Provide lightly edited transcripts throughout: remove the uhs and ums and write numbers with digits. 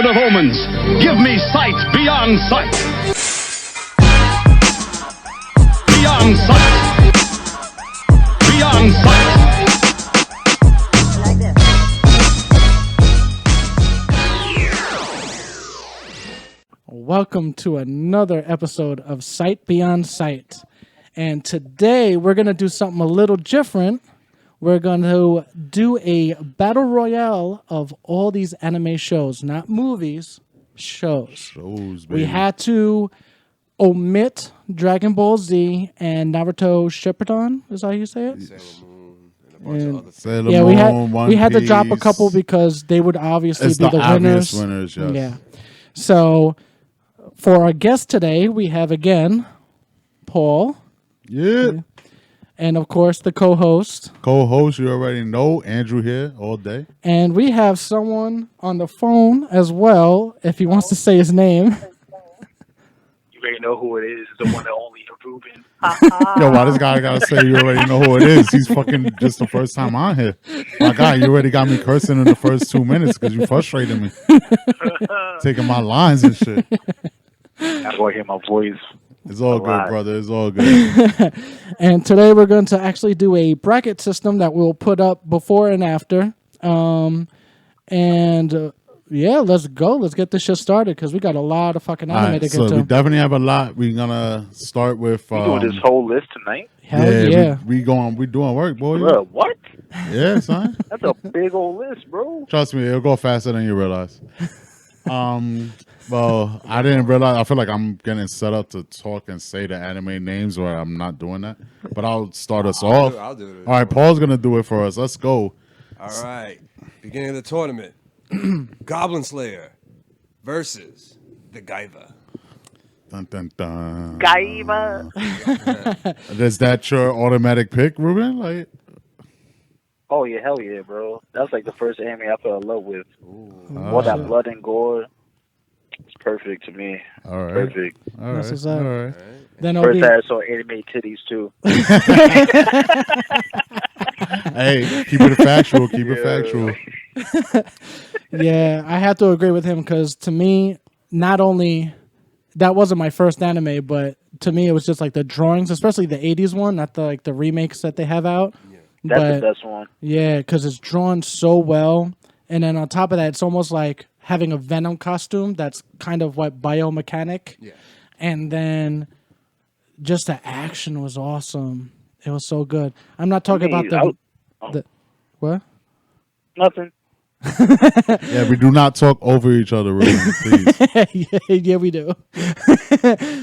Lord of Omens, give me sight beyond sight. Beyond sight. Beyond sight. Welcome to another episode of Sight Beyond Sight. And today we're going to do something a little different. We're going to do a battle royale of all these anime shows, not movies, shows. We had to omit Dragon Ball Z and Naruto Shippuden. Is that how you say it? Sailor Moon and a bunch of other things. Sailor Yeah, Moon, we had to drop a Piece. couple because they would obviously It's be the obvious winners. winners, yes. Yeah. So for our guest today, we have again Paul. Yeah. And of course, the co-host. Co-host, you already know, Andrew here all day. And we have someone on the phone as well, if he wants to say his name. You already know who it is. The one and only Ruben. Yo, why this guy gotta say you already know who it is? He's fucking just the first time on here. My guy, you already got me cursing in the first 2 minutes because you frustrated me. Taking my lines and shit. I go hear my voice. It's all A good, lot. brother. It's all good. And today we're going to actually do a bracket system that we'll put up before and after. Yeah, let's go. Let's get this shit started because we got a lot of fucking All anime right, to so get we to. definitely have a lot. We're gonna start with You doing this whole list tonight? Hell yeah. We doing work, boy. Bro, what? Yeah, son. That's a big old list, bro. Trust me, it'll go faster than you realize. Well, I didn't realize. I feel like I'm getting set up to talk and say the anime names, where I'm not doing that. But I'll start us off. I'll do it. All right, Paul's gonna do it for us. Let's go. All right. Beginning of the tournament. Goblin Slayer versus the Gaiva. Dun, dun, dun. Gaiva. Is that your automatic pick, Ruben? Like, Oh, yeah, hell yeah, bro. That's like the first anime I fell in love with. All that blood and gore. It's perfect to me. all right, Perfect. all This right, is all up. right. Then First Obi, time I saw anime titties, too. Hey, keep it factual. Keep it factual. yeah, I have to agree with him because to me, not only that wasn't my first anime, but to me it was just like the drawings, especially the '80s one, not the remakes that they have out. That's But the best one. yeah, because it's drawn so well, and then on top of that, it's almost like having a Venom costume that's kind of what biomechanic. Yeah. And then just the action was awesome. It was so good. I'm not talking about the what? Nothing. Yeah, we do not talk over each other, Ruben. Please. yeah, we do.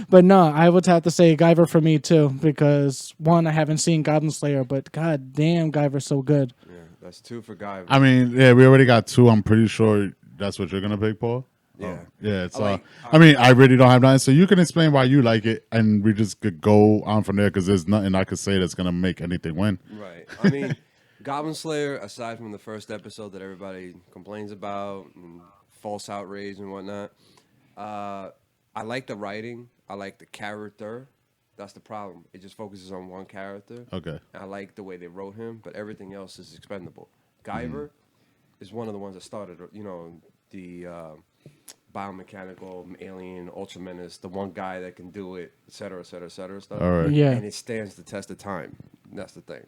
But no, I would have to say Guyver for me too, because one, I haven't seen Goblin Slayer, but god damn, Guyver's so good. Yeah, that's 2 for Gaiva. I mean, yeah, we already got 2. I'm pretty sure that's what you're gonna pick, Paul. Yeah. Yeah, it's. I I really don't have nothing. So you can explain why you like it, and we just could go on from there because there's nothing I could say that's gonna make anything win. Right. I mean, Goblin Slayer, aside from the first episode that everybody complains about, and false outrage and whatnot, I like the writing. I like the character. That's the problem. It just focuses on one character. Okay. I like the way they wrote him, but everything else is expendable. Guyver is one of the ones that started, the biomechanical alien Ultra Menace, the one guy that can do it, et cetera, et cetera, et cetera stuff. All right. Yeah. And it stands the test of time. That's the thing.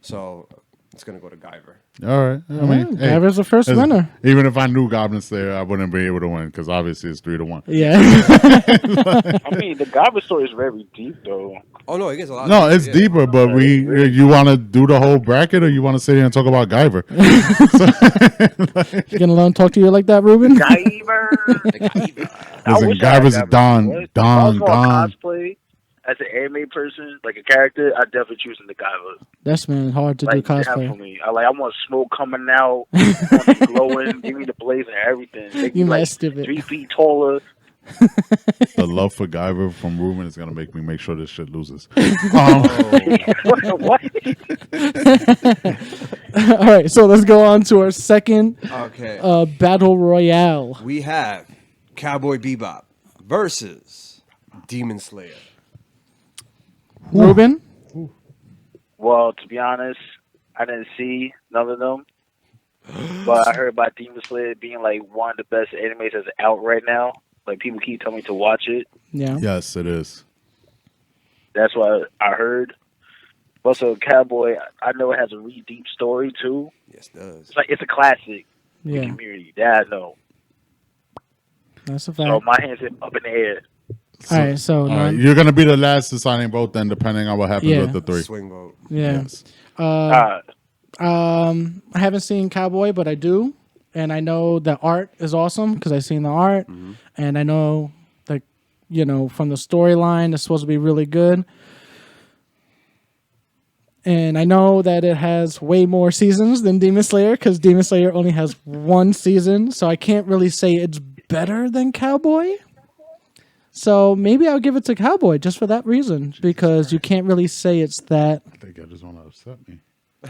So it's going to go to Guyver. All right. I mean, hey, Guyver's the first listen, winner. Even if I knew Goblin Slayer, I wouldn't be able to win because obviously it's 3-1. Yeah. I mean, the Gaiva story is very deep, though. Oh, no, it gets a lot. No, it's deeper, but you want to do the whole bracket or you want to sit here and talk about Guyver? You gonna let him talk to you like that, Ruben? Gaiva. I Listen, wish I had Guyver's Gaiva. Don, If I was going gone. cosplay as an anime person, like a character, I'd definitely choose the Gaiva. That's been hard to do Like, cosplay. definitely. I want smoke coming out, I want it glowing, give me the blaze and everything. Make You me like messed with it. 3 feet taller. The love for Guyver from Ruben is going to make sure this shit loses. What? All right, so let's go on to our second Okay. battle royale. We have Cowboy Bebop versus Demon Slayer. Ruben? Well, to be honest, I didn't see none of them. but I heard about Demon Slayer being like one of the best animes that's out right now. Like people keep telling me to watch it. Yeah. Yes, it is. That's what I heard. Also, Cowboy, I know it has a really deep story too. Yes, it does. It's like it's a classic in the Yeah. community. That I know. That's a So fact. my hands are up in the air. All right. So All now, right, you're gonna be the last deciding vote then, depending on what happens Yeah. with the three. Swing vote. yeah. Yes. I haven't seen Cowboy, but I do, and I know the art is awesome because I've seen the art, and I know that from the storyline it's supposed to be really good, and I know that it has way more seasons than Demon Slayer because Demon Slayer only has one season, so I can't really say it's better than Cowboy. So maybe I'll give it to Cowboy just for that reason because you can't really say it's that. I think I just want to upset me.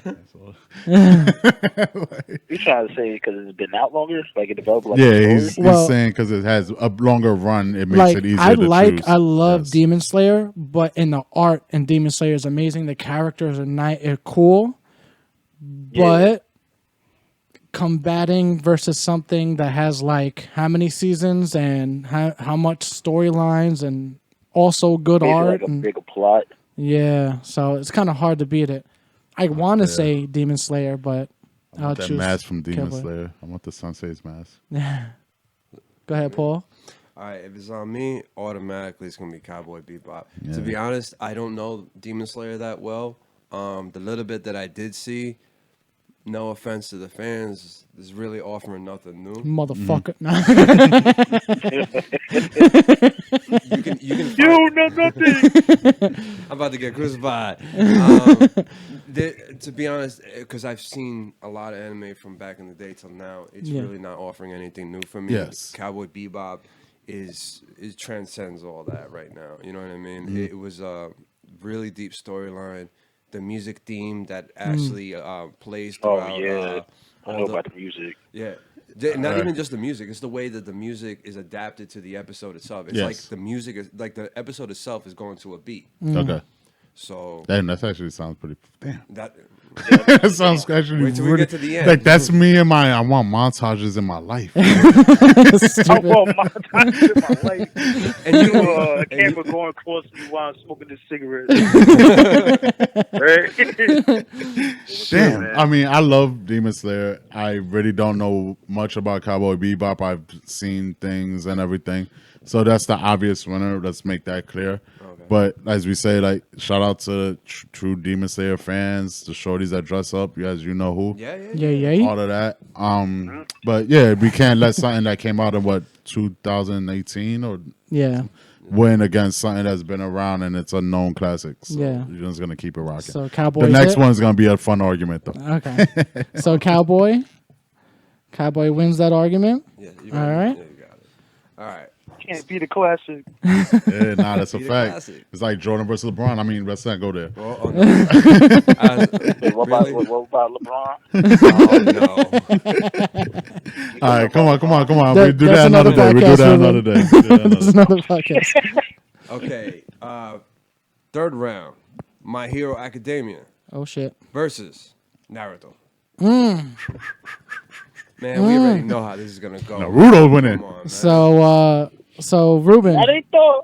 That's all. You trying to say because it's been out longer, like it developed like Yeah, a story? he's Well- saying because it has a longer run, it makes Like it easier I to choose. I love Yes. Demon Slayer, but in the art in Demon Slayer is amazing. The characters are cool, but combating versus something that has like how many seasons and how much storylines and also good Maybe art like a and bigger plot. yeah, so it's kind of hard to beat it. I want to say Demon Slayer, but I'll That choose mask from Demon Cowboy. Slayer. I want the Sensei's mask. Go ahead, Paul. All right, if it's on me, automatically it's gonna be Cowboy Bebop. Yeah. To be honest, I don't know Demon Slayer that well. The little bit that I did see, no offense to the fans, is really offering nothing new. Motherfucker. You can You find, know nothing. I'm about to get crucified. To be honest, because I've seen a lot of anime from back in the day till now, it's Yeah. really not offering anything new for me. Yes. Cowboy Bebop is transcends all that right now. You know what I mean? It was a really deep storyline. The music theme that actually plays Oh throughout. yeah, I all know the- about the music. yeah. Not even just the music; it's the way that the music is adapted to the episode itself. It's Yes. like the music is like the episode itself is going to a beat. Okay. So Damn, that actually sounds pretty. Damn. that That sounds actually Wait till we really, get to the end. like that's me and I want montages in my life. I want my time in my life. and you A camera going across me while I'm smoking this cigarette. Right? Damn. man. I mean, I love Demon Slayer. I really don't know much about Cowboy Bebop. I've seen things and everything. So that's the obvious winner. Let's make that clear. But as we say, like, shout out to true Demon Slayer fans, the shorties that dress up, as you know who. yeah. Yeah. All of that. But yeah, we can't let something that came out in 2018 or Yeah. win against something that's been around and it's a known classic. So Yeah. you're just gonna keep it rocking. So Cowboy. The next one's gonna be a fun argument though. Okay. So Cowboy wins that argument. Yeah, you All right. Yeah, you got it. All right. Can't be the classic. Yeah, nah, that's a Be the fact. classic. It's like Jordan versus LeBron. I mean, let's not go there. Well, oh, no. Wait, what Really? about LeBron? Oh, no. All right, come on. That- We do that's that another day. We do podcast, that another Ruben. day. We do that another That's day. another podcast. Okay. Third round. My Hero Academia Oh shit. versus Naruto. Man, we already know how this is gonna go. Naruto winning. Come on, man. So Ruben, Naruto.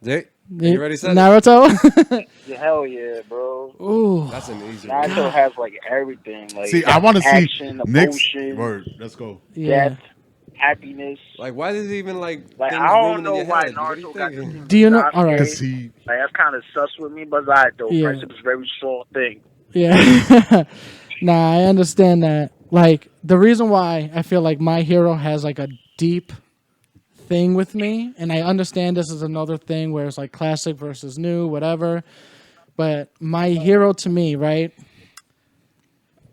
Jake, you ready? Set? Naruto. Yeah, hell yeah, bro. Ooh. That's an easy one. Naruto has like everything. Like See, I want to see action, Nick's emotion, word. Let's go. Yeah. death, happiness. Like, why does it even like? Like things I don't roaming in know your why head? What are you Naruto got thinking? this. Do you know? Sasuke. All right. Cause he, Like that's kind of sus with me, but I though. Yeah. Friendship is a very strong thing. Yeah. Nah, I understand that. Like the reason why I feel like My Hero has like a deep thing with me, and I understand this is another thing where it's like classic versus new, whatever. But My Hero to me, right?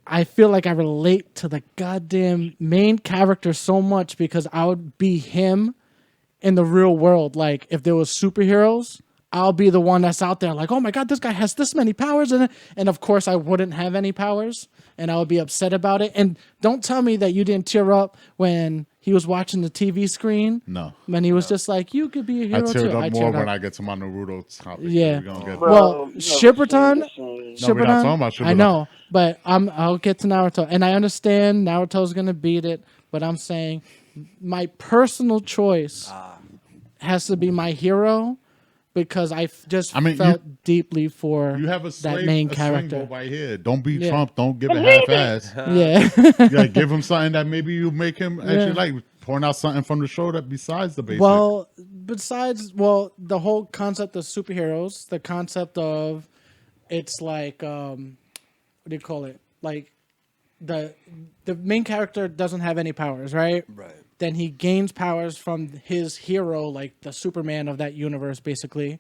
I feel like I relate to the goddamn main character so much because I would be him in the real world. Like if there was superheroes, I'll be the one that's out there like, oh my God, this guy has this many powers. And of course, I wouldn't have any powers and I would be upset about it. And don't tell me that you didn't tear up when he was watching the TV screen. No. When he was just like, you could be a I hero too. teared up more when up. I get to my Naruto topic. Yeah. We're gonna get Bro, Well, you never Shippuden, seen the No, we're not talking about I Shippuden. know, but I'll get to Naruto. And I understand Naruto's going to beat it, but I'm saying my personal choice has to be my hero because I felt deeply for You have a slave, that main a character. symbol right here. Don't be Yeah. Trump. Don't give it half-ass. Yeah. Yeah, give him something that maybe you make him actually Yeah. like. Point out something from the show that besides the basic. Well, the whole concept of superheroes, the concept of it's like what do you call it? Like the main character doesn't have any powers, right? Right. Then he gains powers from his hero, like the Superman of that universe, basically,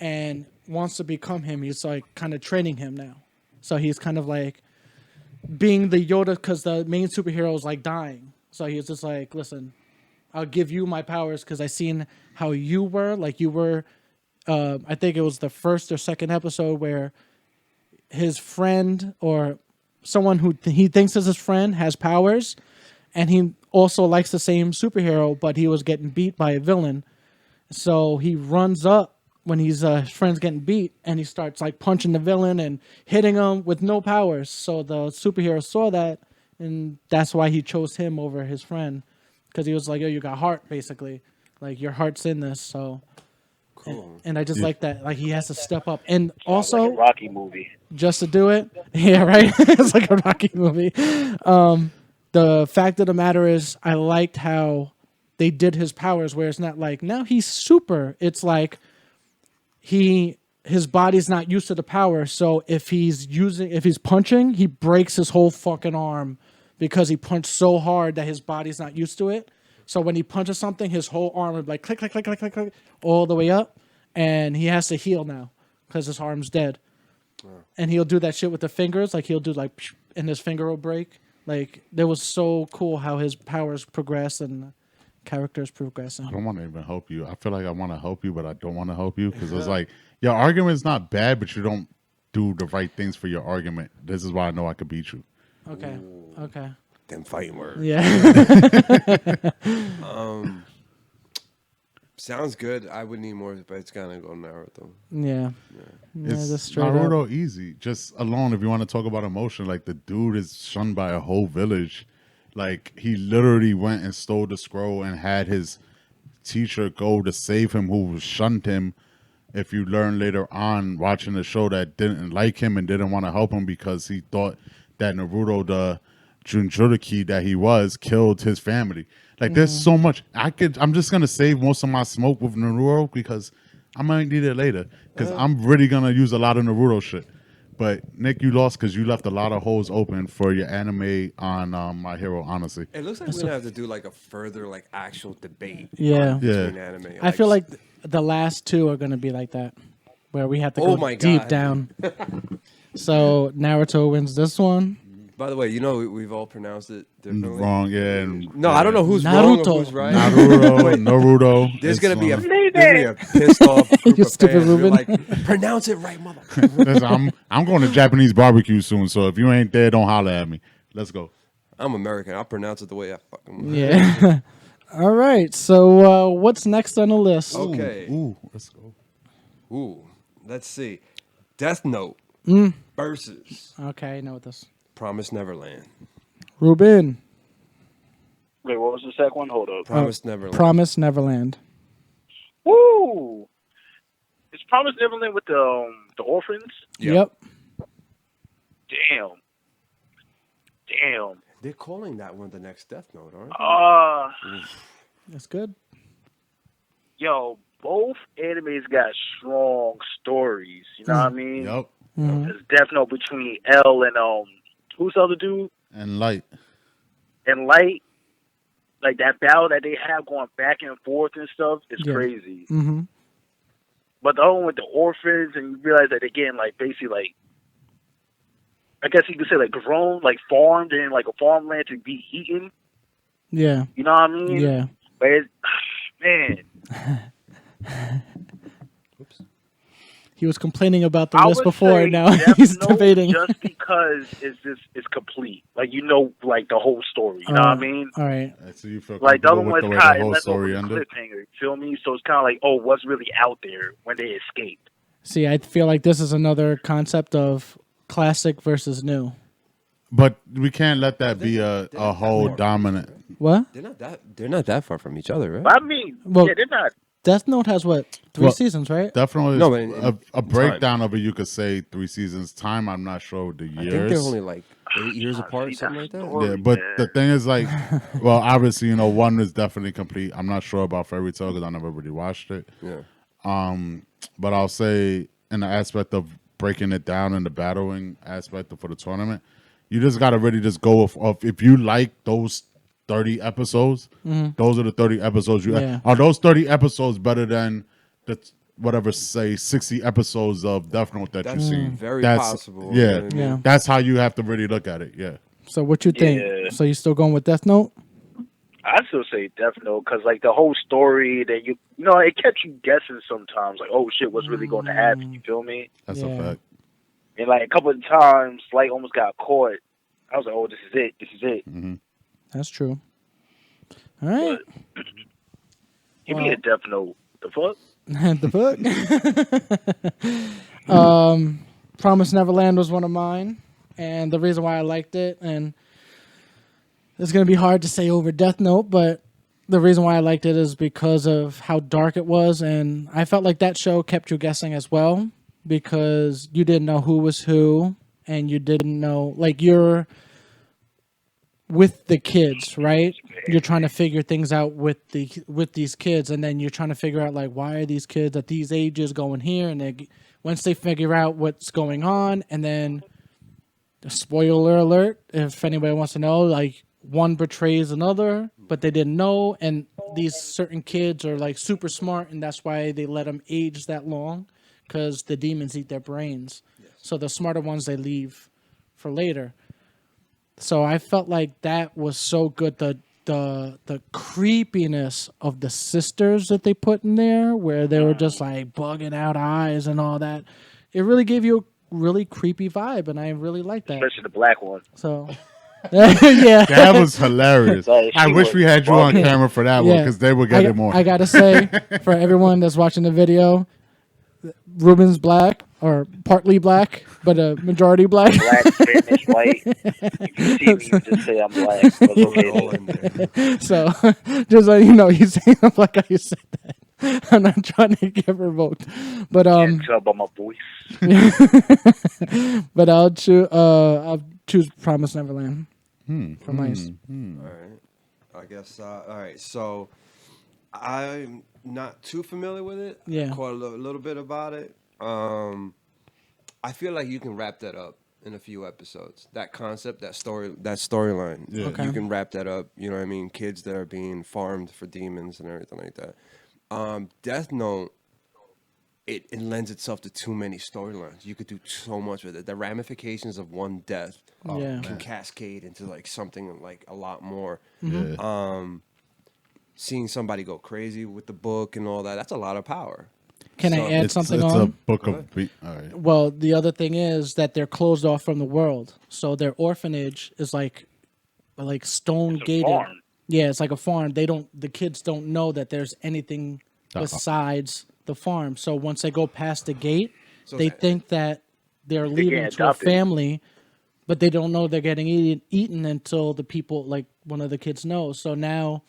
and wants to become him. He's like kind of training him now. So he's kind of like being the Yoda because the main superhero is like dying. So he's just like, listen, I'll give you my powers because I seen how you were. Like you were, I think it was the first or second episode where his friend or someone who he thinks is his friend has powers, and he also likes the same superhero, but he was getting beat by a villain. So he runs up when his friend's getting beat, and he starts like punching the villain and hitting him with no powers. So the superhero saw that, and that's why he chose him over his friend, because he was like, "Yo, you got heart, basically. Like your heart's in this." So, Cool. and I just like that. Like he has to step up, and also like a Rocky movie. just to do it. Yeah, right. It's like a Rocky movie. The fact of the matter is, I liked how they did his powers, where it's not like now he's super. It's like his body's not used to the power. So if he's punching, he breaks his whole fucking arm because he punched so hard that his body's not used to it. So when he punches something, his whole arm would like click, click, click, click, click, click, all the way up, and he has to heal now because his arm's dead. And he'll do that shit with the fingers, like he'll do like, psh, and his finger will break. Like that was so cool how his powers progress and characters progress. I don't want to even help you. I feel like I want to help you, but I don't want to help you because it's like your argument's not bad, but you don't do the right things for your argument. This is why I know I could beat you. Okay. Okay. Them fighting words. Yeah. Sounds good. I would need more, but it's gonna go Naruto. Yeah. Yeah, It's just straight up. Naruto easy. Just alone, if you want to talk about emotion, like the dude is shunned by a whole village. Like he literally went and stole the scroll and had his teacher go to save him, who shunned him. If you learn later on watching the show, that didn't like him and didn't want to help him because he thought that Naruto, the Jinchuriki that he was, killed his family. Like there's so much. I'm just gonna save most of my smoke with Naruto because I might need it later because I'm really gonna use a lot of Naruto shit. But Nick, you lost because you left a lot of holes open for your anime on My Hero. Honestly, It looks like we're gonna have to do like a further like actual debate. Yeah. Between anime. I feel like the last two are going to be like that, where we have to go my deep God. down. So Naruto wins this one. By the way, you know we've all pronounced it differently. wrong. Yeah. And, No, I don't know who's wrong Naruto. or who's right. Naruto. There's It's gonna be a wrong. pissed off group You of stupid fans. We're Ruben. like, pronounce it right, motherfucker. Listen, I'm going to Japanese barbecue soon, so if you ain't there, don't holler at me. Let's go. I'm American. I'll pronounce it the way I fucking. Yeah. All right. So what's next on the list? Okay. Ooh, let's go. Ooh, let's see. Death Note versus Okay, I know what this. Promise Neverland. Ruben. Wait, what was the second one? Hold up. Promise Neverland. Promise Neverland. Woo! Is Promise Neverland with the orphans? Yeah. Yep. Damn. They're calling that one the next Death Note, aren't they? That's good. Yo, both animes got strong stories. You know what I mean? Yep. There's Death Note between L and who's the other dude? And light. And Light. Like that battle that they have going back and forth and stuff is Yeah. crazy. Mm-hmm. But the other one with the orphans, and you realize that again, like basically, like I guess you could say, like grown, like farmed in like a farmland to be eaten. Yeah. You know what I mean? Yeah. But it's, man, He was complaining about the I list would before, say and now Death he's Note debating. just because it's complete. Like like the whole story. You know what I mean? All right. So you feel Like the other comfortable one with the was way kind the of whole left over story the ended? cliffhanger. You feel me? So it's kind of like, oh, what's really out there when they escaped? See, I feel like this is another concept of classic versus new. But we can't let that be a whole dominant. What? They're not that far from each other, right? But I mean, Well- yeah, they're not. Death Note has what, 3 Well, seasons, right? Definitely, No, but in a breakdown of it. You could say 3 seasons. Time, I'm not sure with the years. I think they're only like 8 years See apart, that something like that. story. Yeah, but man. the thing is, like, well, obviously, you know, 1 is definitely complete. I'm not sure about Fairy Tail because I never really watched it. Yeah. But I'll say, in the aspect of breaking it down in the battling aspect for the tournament, you just got to really just go of if you like those 30 episodes, those are the 30 episodes you Yeah. are those 30 episodes better than the whatever say 60 episodes of Death Note that That's you've seen. very That's, possible. Yeah. You know what I mean? Yeah. That's how you have to really look at it. Yeah. So what you think? Yeah. So you still going with Death Note? I still say Death Note because like the whole story that you know it kept you guessing sometimes. Like, oh shit, what's really going to happen? You feel me? That's Yeah. a fact. And like a couple of times, Light almost got caught. I was like, oh, this is it. This is it. That's true. All right. Give me a Death Note. The fuck? The book. Promise Neverland was one of mine, and the reason why I liked it, and it's gonna be hard to say over Death Note, but the reason why I liked it is because of how dark it was, and I felt like that show kept you guessing as well because you didn't know who was who, and you didn't know, like, you're with the kids, right? You're trying to figure things out with these kids, and then you're trying to figure out, like, why are these kids at these ages going here, and they, once they figure out what's going on, and then spoiler alert, if anybody wants to know, like, one betrays another, but they didn't know, and these certain kids are like super smart, and that's why they let them age that long, because the demons eat their brains. So the smarter ones they leave for later. So I felt like that was so good. The creepiness of the sisters that they put in there, where they were just like bugging out eyes and all that, it really gave you a really creepy vibe, and I really liked that. Especially the black one. So yeah, That was hilarious. Like, I she wish was we had you on bugging. camera for that one yeah. because they would get it more. I gotta say, for everyone that's watching the video, Ruben's black or partly black, but a majority black. Black, Spanish, white. If you see me, you just say I'm black. That's okay. All in there. So just so you know, you say I'm black. How you said that. I'm not trying to get revoked, but Can't tell by my voice. but I'll choose Promise Neverland for mice. All right. I guess. All right. So I'm not too familiar with it. Yeah. I caught a little bit about it. I feel like you can wrap that up in a few episodes. That concept, that storyline. Yeah. Okay. You can wrap that up. You know what I mean? Kids that are being farmed for demons and everything like that. Death Note. It lends itself to too many storylines. You could do so much with it. The ramifications of one death Yeah. can cascade into like something like a lot more. Yeah. Seeing somebody go crazy with the book and all that, that's a lot of power. Can So- I add It's something a on? book of. All right. Well, the other thing is that they're closed off from the world, so their orphanage is like stone gated. farm. Yeah, it's like a farm. The kids don't know that there's anything besides the farm. So once they go past the gate, So they that- think that they're leaving get to a adopted. family, but they don't know they're getting eaten until the people, like one of the kids, knows. So now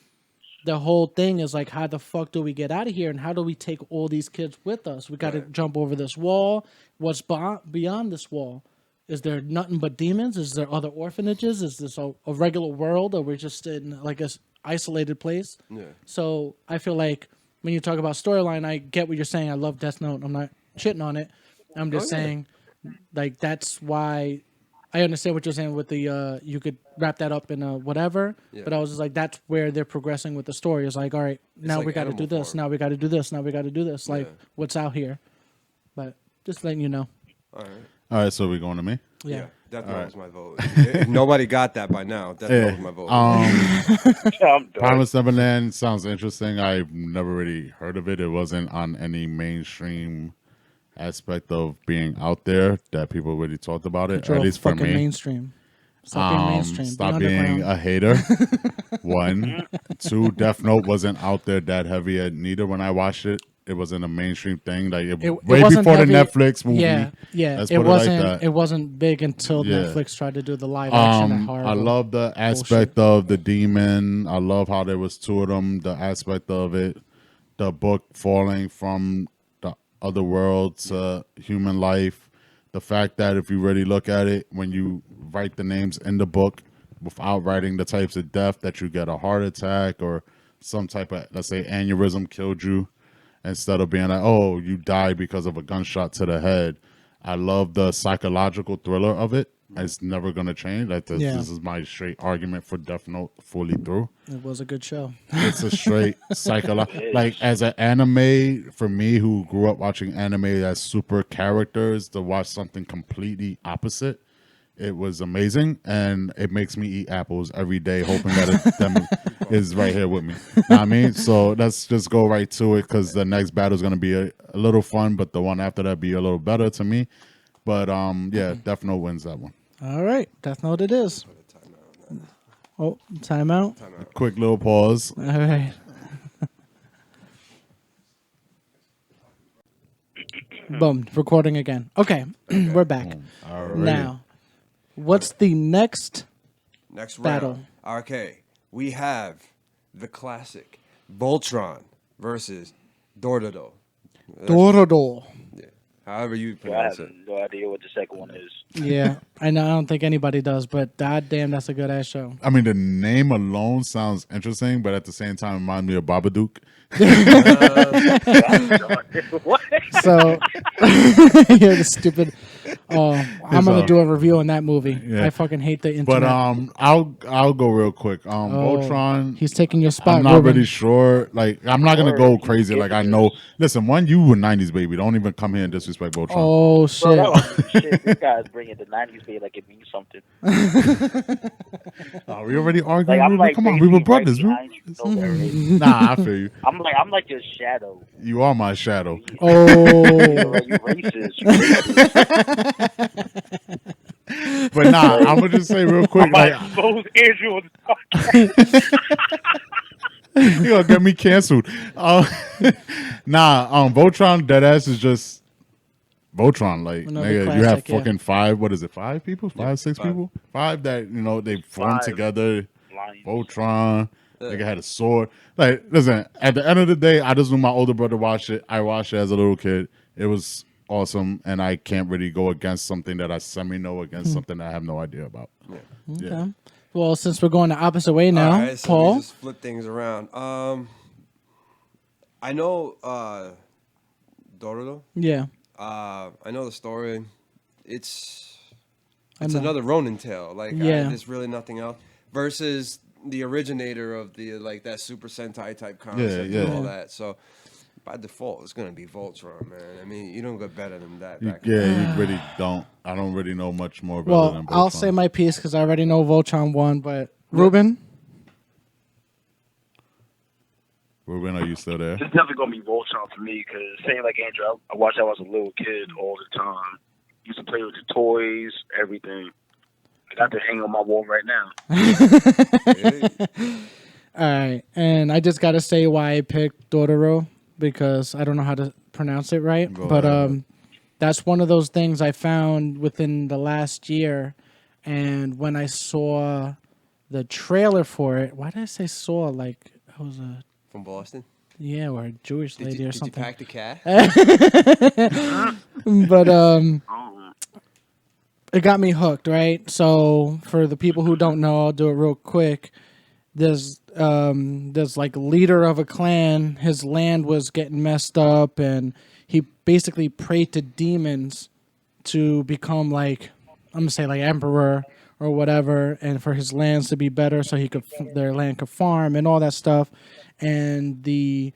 the whole thing is like, how the fuck do we get out of here, and how do we take all these kids with us? We got to jump over this wall. What's beyond this wall? Is there nothing but demons? Is there other orphanages? Is this a regular world, or we're just in like a isolated place? Yeah. So I feel like when you talk about storyline, I get what you're saying. I love Death Note. I'm not shitting on it. I'm just saying, like, that's why I understand what you're saying with the you could wrap that up in a whatever. Yeah. But I was just like, that's where they're progressing with the story. It's like, all right, now like we got to do Animal this. Farm. Now we got to do this. Now we got to do this. Like, Yeah. what's out here? But just letting you know. All right. All right. So we're going to me. Yeah. Death Note was my vote. If nobody got that by now. Death Note was my vote. I'm done. Promise Neverland sounds interesting. I've never really heard of it. It wasn't on any mainstream aspect of being out there that people really talked about it. You're At least for fucking me. mainstream. Stop being mainstream. Stop Be being underground. a hater. 1, 2. Death Note wasn't out there that heavy at neither when I watched it. It wasn't a mainstream thing. Like It way wasn't before heavy. the Netflix movie. Yeah. Let's It put wasn't. it like that. It wasn't big until Yeah. Netflix tried to do the live action. That horrible. I love the aspect of the demon. I love how there was 2 of them. The aspect of it, the book falling from the other world to human life. The fact that if you really look at it, when you write the names in the book without writing the types of death, that you get a heart attack or some type of, let's say, aneurysm killed you, instead of being like, oh, you died because of a gunshot to the head. I love the psychological thriller of it. It's never going to change. Like this is my straight argument for Death Note fully through. It was a good show. It's a straight psychological. Like as an anime, for me who grew up watching anime as super characters, to watch something completely opposite, it was amazing, and it makes me eat apples every day, hoping that them is right here with me. Know what I mean? So let's just go right to it, because the next battle is going to be a little fun, but the one after that be a little better to me. But yeah, Death Note wins that one. All right, Death Note it is. Oh, timeout. Quick little pause. All right. Boom, recording again. Okay, we're back. All right. Now, what's the next? Next round. Battle. Okay, we have the classic Voltron versus Dordodo. Dororo. However you I pronounce have it. no idea what the second one is. Yeah, I know. I don't think anybody does, but goddamn, that's a good ass show. I mean, the name alone sounds interesting, but at the same time, remind me of Babadook. What? So, you're the stupid. Oh, I'm gonna do a review on that movie. Yeah. I fucking hate the internet. But I'll go real quick. Voltron. He's taking your spot. I'm not Ruben. really sure. Like, I'm not gonna go crazy. Like, I know. Listen, you were '90s baby. Don't even come here and disrespect Voltron. Oh Bro, shit! that was shit. This guy's bringing the 90s baby like it means something. We already arguing. Like, I'm Ruben? like, Come on, we were basically right brothers. behind you, so there it is. Nah, I feel you. I'm like your shadow. You are my shadow. Oh, You racist. But nah, I'm gonna just say real quick. I'm like, Like, expose Andrew on the podcast. you gonna get me canceled. Voltron deadass is just Voltron. Like, Another nigga, you have classic, yeah. fucking 5. What is it? 5 people? 6 5. people? 5 that they formed 5. together. Lions. Voltron. Nigga had a sword. Like, listen. At the end of the day, I just knew my older brother watched it. I watched it as a little kid. It was awesome, and I can't really go against something that I semi-know against something that I have no idea about. Yeah. okay. Well, since we're going the opposite way now, All right, so Paul. we just flip things around. I know Dororo. Yeah. I know the story. It's I know. another Ronin tale. Like, Yeah. there's really nothing else. Versus the originator of the that Super Sentai type concept Yeah. and all that. So by default, it's gonna be Voltron, man. I mean, you don't get better than that. You back in the you really don't. I don't really know much more about Well, than Voltron. I'll say my piece because I already know Voltron won. But Ruben, Ruben, are you still there? It's definitely gonna be Voltron for me because same like Andrew, I watched that when I was a little kid all the time. Used to play with the toys, everything. I got to hang on my wall right now. all right, and I just got to say why I picked Dororo because I don't know how to pronounce it right, Go but ahead. that's one of those things I found within the last year, and when I saw the trailer for it, why did I say saw? Like I was a From Boston. or a Jewish Did lady you, or did you something. pack the cat? But Oh, it got me hooked, right? So for the people who don't know, I'll do it real quick. There's like leader of a clan. His land was getting messed up, and he basically prayed to demons to become like, I'm gonna say like emperor or whatever, and for his lands to be better, so he could their land could farm and all that stuff. And the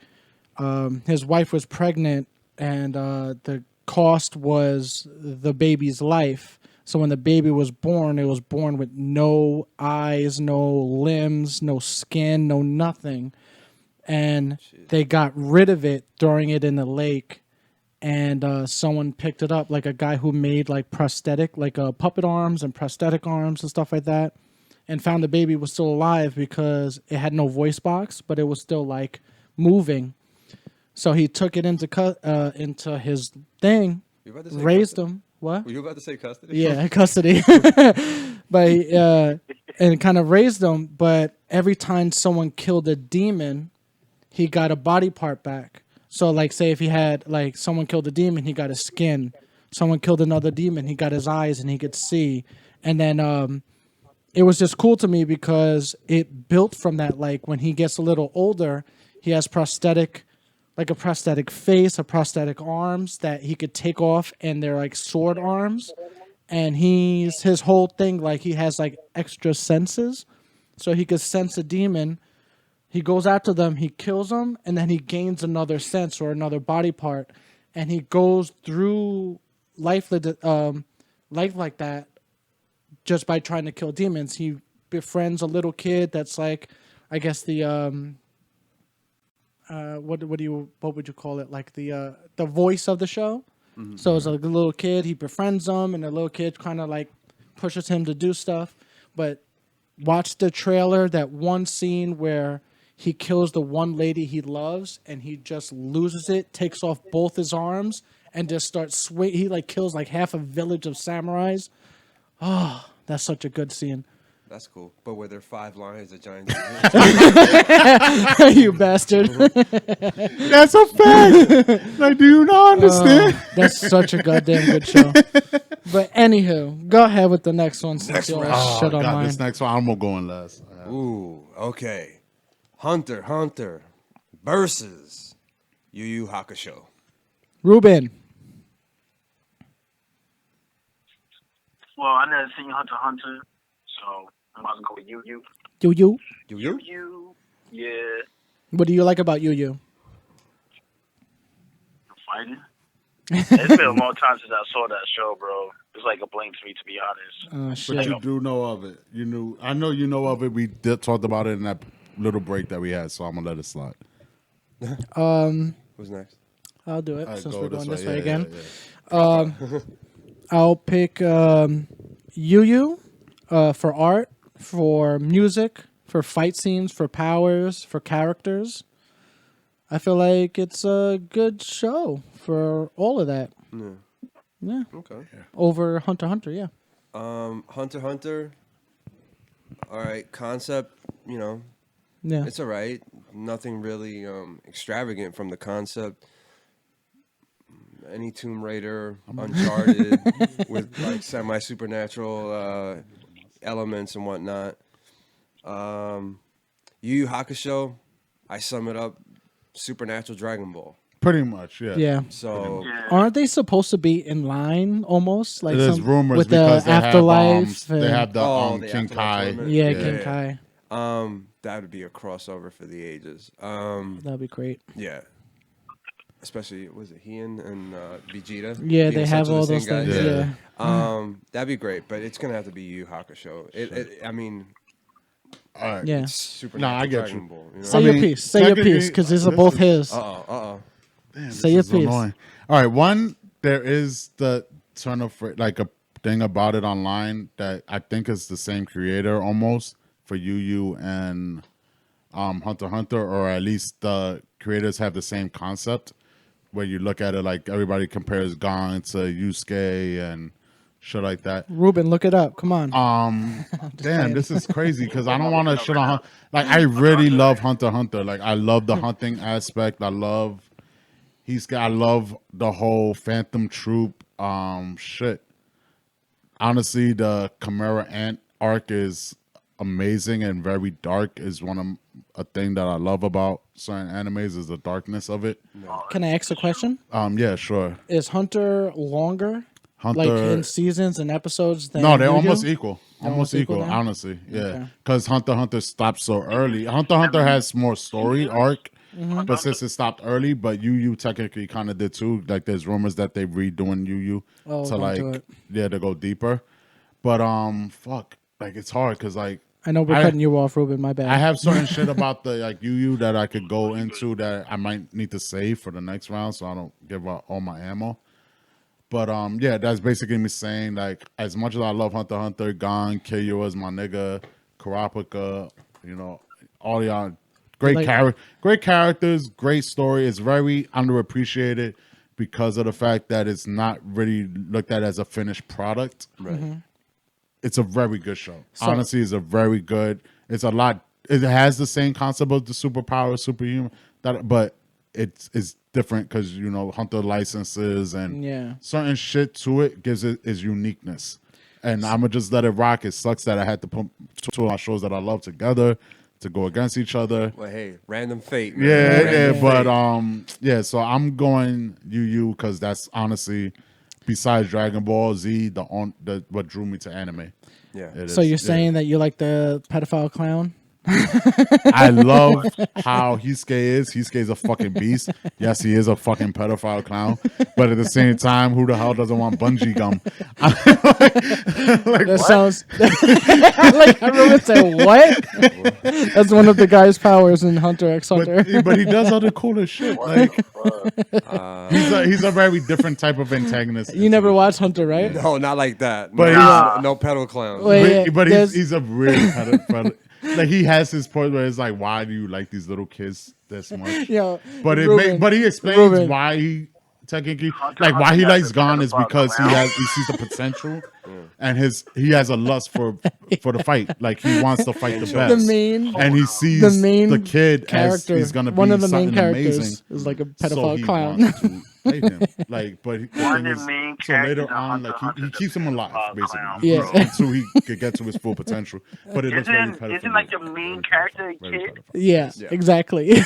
his wife was pregnant, and the cost was the baby's life. So when the baby was born, it was born with no eyes, no limbs, no skin, no nothing. And they got rid of it, throwing it in the lake. and someone picked it up, like a guy who made like prosthetic, like puppet arms and prosthetic arms and stuff like that, and found the baby was still alive because it had no voice box, but it was still like moving. So he took it into his thing, You about to say raised custody? him. What? Were you about to say custody? Yeah, custody. But and kind of raised him. But every time someone killed a demon, he got a body part back. So, like, say if he had like someone killed a demon, he got his skin. Someone killed another demon, he got his eyes and he could see. And then it was just cool to me because it built from that. Like when he gets a little older, he has prosthetic. Like a prosthetic face, a prosthetic arms that he could take off, and they're like sword arms. And his whole thing, like he has like extra senses, so he could sense a demon. He goes after them, he kills them, and then he gains another sense or another body part, and he goes through life like that, just by trying to kill demons. He befriends a little kid that's like, I guess the what would you call it? Like the voice of the show. Mm-hmm. So it's like a little kid. He befriends them, and the little kid kind of like pushes him to do stuff. But watch the trailer. That one scene where he kills the one lady he loves, and he just loses it, takes off both his arms, and just starts swing. He like kills like half a village of samurais. Oh, that's such a good scene. That's cool. But were there 5 lions of giant? You bastard. That's a fact. Like, do you not understand? That's such a goddamn good show. But anywho, go ahead with the next one since you all shit on mine. This next one, I'm gonna go in last. Ooh, okay. Hunter x Hunter versus Yu Yu Hakusho. Ruben. Well, I never seen Hunter x Hunter, so I'm about to go with Yu Yu. Yu Yu. Yu Yu? Yu, yeah, What do you like about Yu Yu? fighting. It's been a long time since I saw that show, bro. It's like a blink to me, to be honest. But Shit. you do know of it. I know you know of it. We did talked about it in that little break that we had, so I'm gonna let it slide. Who's next? I'll do it All right, since go we're going this way. way Yeah, again. yeah. I'll pick Yu Yu for art, for music, for fight scenes, for powers, for characters. I feel like it's a good show for all of that. Yeah. Okay. Over Hunter x Hunter, yeah. Hunter x Hunter. All right. Concept, Yeah. it's all right. Nothing really extravagant from the concept. Any Tomb Raider, Uncharted, with like semi-supernatural elements and whatnot. Yu Yu Hakusho, I sum it up, supernatural Dragon Ball. Pretty much, yeah. Yeah. So Yeah. Aren't they supposed to be in line almost? Like There's some, rumors with the because afterlife. they have the the King Afterlife Kai. tournament? yeah, Yeah. King Kai. that would be a crossover for the ages. That'd be great. Yeah. Especially, was it Heian and Vegeta? Yeah, being they have essentially all the those same things. guys? Yeah. That'd be great, but it's gonna have to be Yu Yu Hakusho. I mean, All right. Yeah. it's super. Nah, I get Dragon you. Ball, Say I your mean, piece. Say your technically, piece, because these are this both is- his. Damn, Say this your is piece. annoying. All right, one, there is the ton of like a thing about it online that I think is the same creator almost for Yu Yu and Hunter x Hunter, or at least the creators have the same concept where you look at it like everybody compares Gon to Yusuke and shit like that. Ruben, look it up. Come on. Damn, this is crazy because I don't want to shit on like I really love Hunter x Hunter. Like I love the hunting aspect. I love the whole Phantom Troop shit. Honestly, the Chimera Ant arc is amazing and very dark. Is a thing that I love about certain animes is the darkness of it. Can I ask a question? Yeah, sure. Is Hunter longer? Hunter, Like in seasons and episodes? Than no, they're Yu Yu? almost equal. Almost equal, now? honestly. Yeah, Okay. because Hunter x Hunter stopped so early. Hunter x Hunter has more story arc, but since it stopped early, but Yu Yu technically kind of did too. Like there's rumors that they're redoing Yu Yu Oh, to don't like do it. to go deeper. But fuck, like it's hard because like I know we're cutting you off, Ruben. My bad. I have certain shit about the like Yu that I could go into that I might need to save for the next round, so I don't give out all my ammo. But yeah, that's basically me saying like, as much as I love Hunter x Hunter, Gon, Killua is my nigga, Kurapika, you know, all y'all great great characters, great story. It's very underappreciated because of the fact that it's not really looked at as a finished product. Right. Mm-hmm. It's a very good show. So- Honestly, it's a very good. It's a lot. It has the same concept of the superpower, superhuman, but it's different because you know Hunter licenses and Yeah. certain shit to it gives it its uniqueness. And I'm gonna just let it rock. It sucks that I had to put two of my shows that I love together to go against each other. Well, hey, random fate. Man. Yeah, Random but fate. yeah. So I'm going Yu because that's honestly, besides Dragon Ball Z, the what drew me to anime. Yeah. It So is, you're yeah. saying that you like the pedophile clown? I love how Hisuke is. Hisuke is a fucking beast. Yes, he is a fucking pedophile clown. But at the same time, who the hell doesn't want bungee gum? That sounds like I remember saying what? That's one of the guy's powers in Hunter x Hunter. But he does other cooler shit. Like he's a very different type of antagonist. You never watched Hunter, right? No, not like that. But no pedal clown. Wait, But there's- he's a real pedophile. Like he has his point where it's like, why do you like these little kids this much? Yo, But Ruben, but he explains Ruben. why he technically Hunter like why Hunter he got likes the Gon is pedophile because clown. he sees the potential and he has a lust for the fight. Like he wants to fight the best. the main and he sees the main the kid as character, he's gonna be one of the main something characters, amazing. is like a So pedophile he clown. wants to fight him. Like, but the One thing of the is, main so later characters in on, Hunter like x Hunter he is keeps him alive, pedophile basically, clown, Yeah. bro. until he could get to his full potential. But it looks very Isn't like the main character very kid? pedophile. Yeah, Yeah. exactly.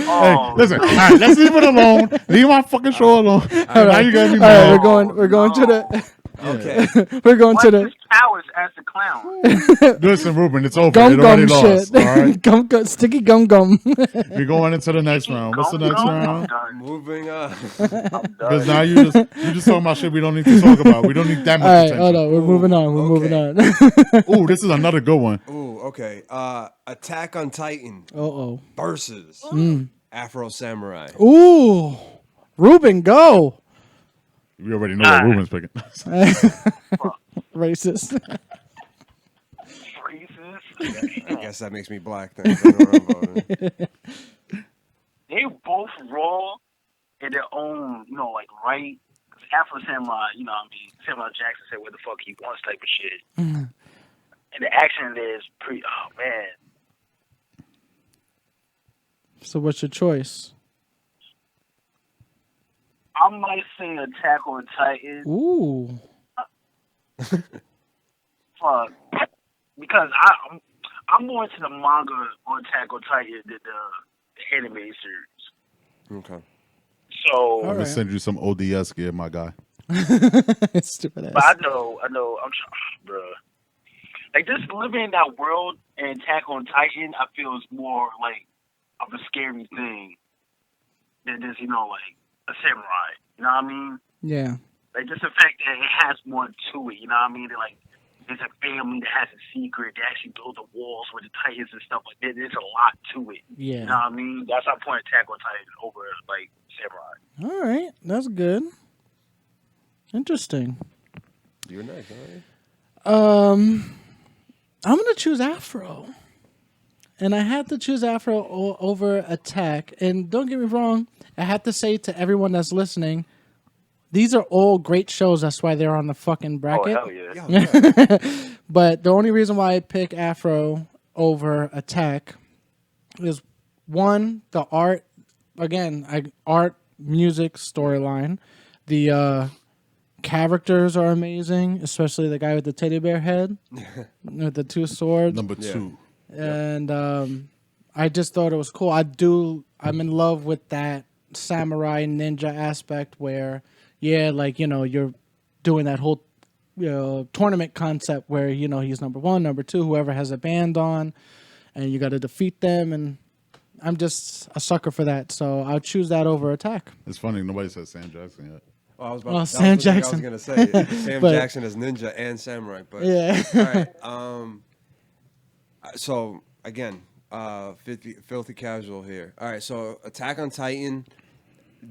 Oh, Listen, all right, let's leave it alone. Leave my fucking show alone. Now you got me All right, mad. we're going to the Okay. we're going what's to the his powers as the clown? Listen, Ruben, it's over. gum It already gum lost. shit. All right, Gum sticky gum gum. we're going into the next round. What's the next I'm round? done. Moving on. Because now you just talking about shit we don't need to talk about. We don't need that much All right, attention. hold on. We're moving on. We're okay. moving on. Ooh, this is another good one. Ooh, okay. Attack on Titan Oh. versus Afro Samurai. Ooh, Ruben, go. We already know what Ruben's picking. Racist. Racist. I guess that makes me black then. I don't know what I'm voting. They both raw in their own, like right. Afro Samurai, Samuel Jackson said where the fuck he wants type of shit. And the action there is pretty. Oh man. So what's your choice? I might say Attack on Titan. Ooh. Fuck. Because I'm more into the manga on Attack on Titan than the anime series. Okay. So, All I'm gonna right. send you some ODS gear, my guy. Stupid but I ass. know, I'm trying, bruh. Like, just living in that world and Attack on Titan, I feel is more like of a scary thing than just, like a samurai. You know what I mean? Yeah. Like, just the fact that it has more to it. You know what I mean? They're like, there's a family that has a secret. They actually build the walls with the Titans and stuff like that. There's a lot to it. You know Yeah. what I mean? That's how I point Attack on Titan over, like, samurai. All right. That's good. Interesting. You're nice, all right? I'm gonna choose Afro, and I had to choose Afro over Attack. And don't get me wrong, I have to say to everyone that's listening, these are all great shows. That's why they're on the fucking Oh, bracket. hell yeah. Yeah. But the only reason why I pick Afro over Attack is one, the art. Again, art, music, storyline. The characters are amazing, especially the guy with the teddy bear head with the two swords. Number two. And I just thought it was cool. I'm in love with that samurai ninja aspect where, you're doing that whole tournament concept where, he's number one, number two, whoever has a band on, and you got to defeat them. And I'm just a sucker for that. So I'll choose that over Attack. It's funny, nobody said Sam Jackson yet. Oh, I was Oh, that Sam was the thing Jackson. I was gonna say Sam But- Jackson is ninja and samurai, but Yeah. all right. So again, filthy casual here. All right, so Attack on Titan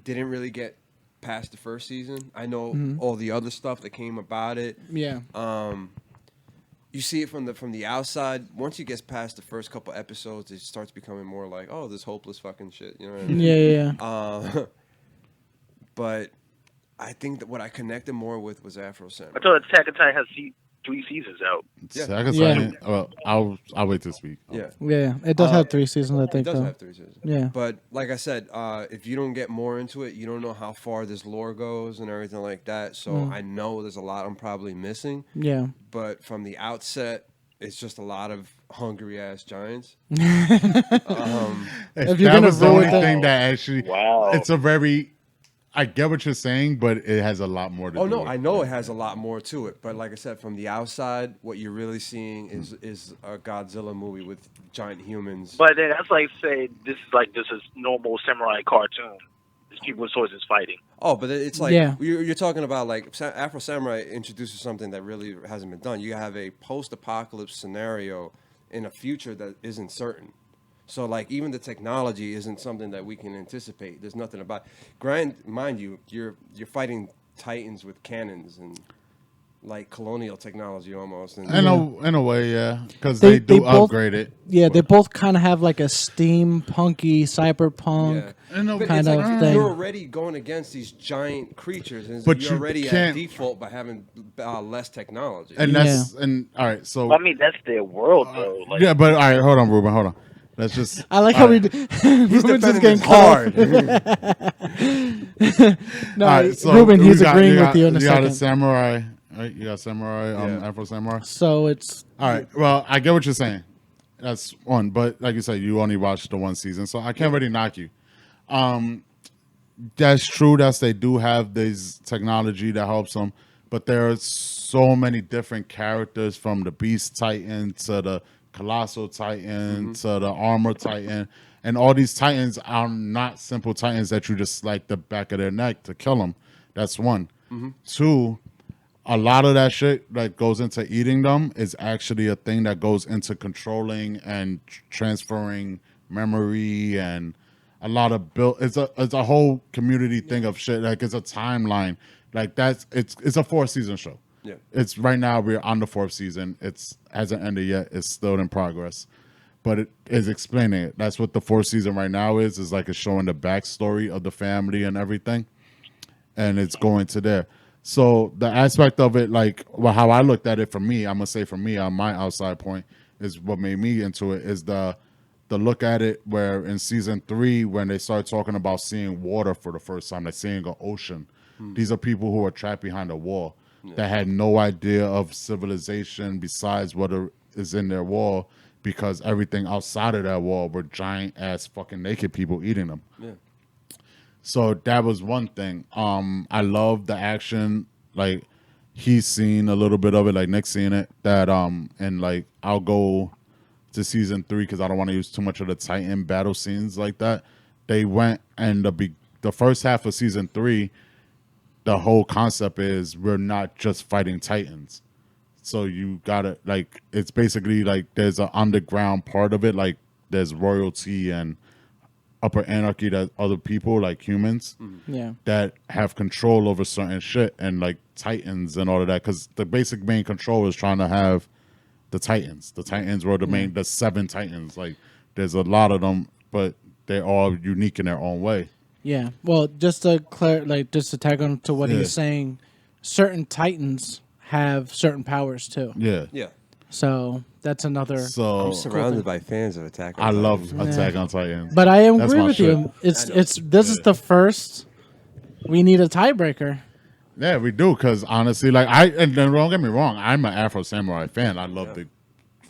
didn't really get past the first season. I know all the other stuff that came about it. Yeah. You see it from the outside. Once you get past the first couple episodes, it starts becoming more like, oh, this hopeless fucking shit. You know what I mean? Yeah. But I think that what I connected more with was Afro I Samurai. thought Attack on Titan has 3 seasons out. Yeah. So I can Yeah. say, well, I'll wait this week. Yeah. Yeah. It does have 3 seasons, I It think. does Though. have 3 seasons. Yeah. But like I said, if you don't get more into it, you don't know how far this lore goes and everything like that. So I know there's a lot I'm probably missing. Yeah. But from the outset, it's just a lot of hungry ass giants. If you're That gonna was the ruin only that- thing that actually. Wow. It's a very. I get what you're saying, but it has a lot more to Oh do no, with I know it has a lot more to it. But like I said, from the outside, what you're really seeing is a Godzilla movie with giant humans. But then that's like saying this is normal samurai cartoon. There's people with swords is fighting. Oh, but it's like Yeah. you're talking about like Afro Samurai introduces something that really hasn't been done. You have a post-apocalypse scenario in a future that isn't certain. So like even the technology isn't something that we can anticipate. There's nothing about. Mind you, you're fighting titans with cannons and like colonial technology almost. And in a way, yeah, because They they do both- upgrade it. Yeah, they both kind of have like a steampunky, cyberpunk. yeah. In a But kind it's of like thing. you're already going against these giant creatures, and But you're you already at can't- default by having less technology. And that's and all right. So I mean, that's their world, though. Like, yeah, but all right, hold on, Ruben, hold on. Let's just. I like all how we. right. He's Ruben's just defending getting this cut off. hard. No, All right, so Ruben, he's we got- agreeing got- with you in a You got a second. samurai, right? You got samurai, Yeah. Afro samurai. So it's All right. Well, I get what you're saying. That's one, but like you said, you only watched the one season, so I can't really knock you. That's true. They do have this technology that helps them, but there are so many different characters from the Beast Titan to the Colossal Titan to the Armor Titan, and all these Titans are not simple Titans that you just like the back of their neck to kill them. That's one. Two, a lot of that shit that goes into eating them is actually a thing that goes into controlling and transferring memory and a lot of build. It's a whole community thing of shit. Like it's a timeline. Like it's a 4-season show. Yeah. It's right now we're on the 4th season. It's hasn't ended yet. It's still in progress, but it is explaining it. That's what the 4th season right now is like it's showing the backstory of the family and everything, and it's going to there. So the aspect of it, like how I looked at it for me, I'm gonna say for me on my outside point is what made me into it is the look at it where in season 3 when they start talking about seeing water for the first time, like seeing an ocean. These are people who are trapped behind a wall that had no idea of civilization besides what is in their wall because everything outside of that wall were giant ass fucking naked people eating them. Yeah. So that was one thing. I love the action. Like he's seen a little bit of it, like Nick's seen it. That and like I'll go to season 3 because I don't want to use too much of the Titan battle scenes like that. They went and the first half of season 3, the whole concept is we're not just fighting Titans. So you gotta like it's basically like there's an underground part of it, like there's royalty and upper anarchy that other people like humans yeah. that have control over certain shit and like Titans and all of that because the basic main control is trying to have the Titans. The Titans were the 7 Titans. Like there's a lot of them, but they're all unique in their own way. Yeah. Well, just to tag on to what Yeah. he's saying, certain Titans have certain powers too. Yeah. Yeah. So that's another. So I'm surrounded by fans of Attack on I Titan. love Attack on Titans. But I That's agree my with shit. you. This is the first. We need a tiebreaker. Yeah, we do because honestly, like and then don't get me wrong, I'm an Afro Samurai fan. I love the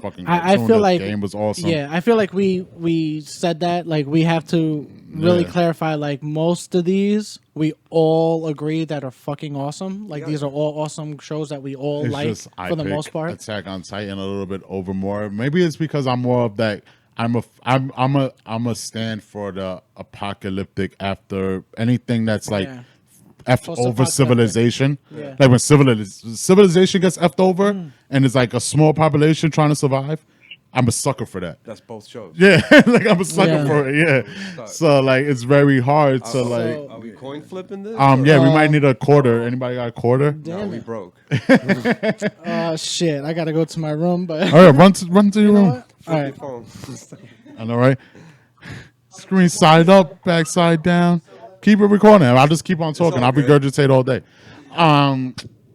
fucking. I cartoon. feel The like game was awesome. Yeah, I feel like we said that. Like we have to really Yeah. clarify. Like most of these, we all agree that are fucking awesome. Like Yeah. these are all awesome shows that we all It's like just I for the pick most part. Attack on Titan a little bit over more. Maybe it's because I'm more of that. I'm a stand for the apocalyptic after anything that's like Yeah. effed over Post-apocalyptic. civilization. Yeah. Like when civilization gets effed over and it's like a small population trying to survive. I'm a sucker for that. That's both shows. Yeah, like I'm a sucker Yeah. for it. Yeah, so like it's very hard to like. Are we coin flipping this? Yeah, we might need a quarter. Anybody got a quarter? No, we broke. Oh shit! I gotta go to my room, but All right, run to your room. all right. Phone. I know, right? Screen side up, back side down. Keep it recording. I'll just keep on talking. all I'll good. regurgitate all day.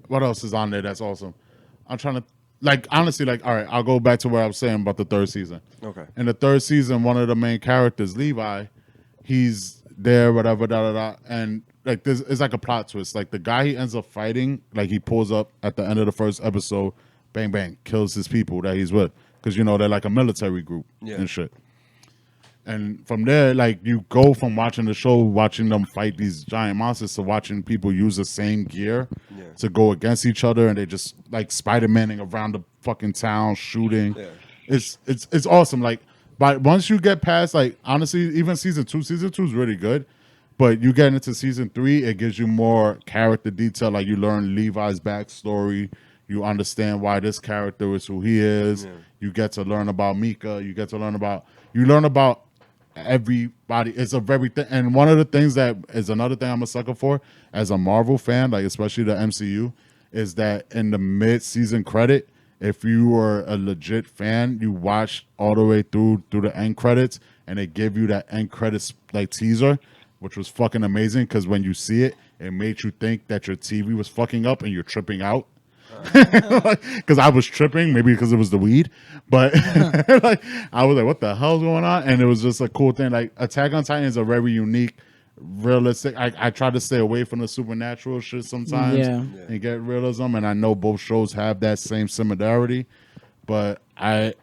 What else is on there? That's awesome. I'm trying to honestly, all right, I'll go back to where I was saying about the third season. Okay. In the third season, one of the main characters, Levi, he's there, whatever, and like this is like a plot twist. Like the guy he ends up fighting, like he pulls up at the end of the first episode, bang bang, kills his people that he's with, because they're like a military group and shit. And from there, like you go from watching the show, watching them fight these giant monsters, to watching people use the same gear to go against each other, and they just like Spider-Maning around the fucking town, shooting. Yeah. It's awesome. Like, but once you get past, like honestly, even season two is really good. But you get into season 3, it gives you more character detail. Like you learn Levi's backstory. You understand why this character is who he is. Yeah. You get to learn about Mika. You learn about everybody. It's a very and one of the things that is another thing I'm a sucker for as a Marvel fan, like especially the MCU, is that in the mid-season credit, if you were a legit fan, you watch all the way through the end credits, and they give you that end credits like teaser, which was fucking amazing, because when you see it, it made you think that your TV was fucking up and you're tripping out. Because I was tripping, maybe because it was the weed, but like I was like, "What the hell's going on?" And it was just a cool thing. Like Attack on Titan is a very unique, realistic. I try to stay away from the supernatural shit sometimes and get realism, and I know both shows have that same similarity, but I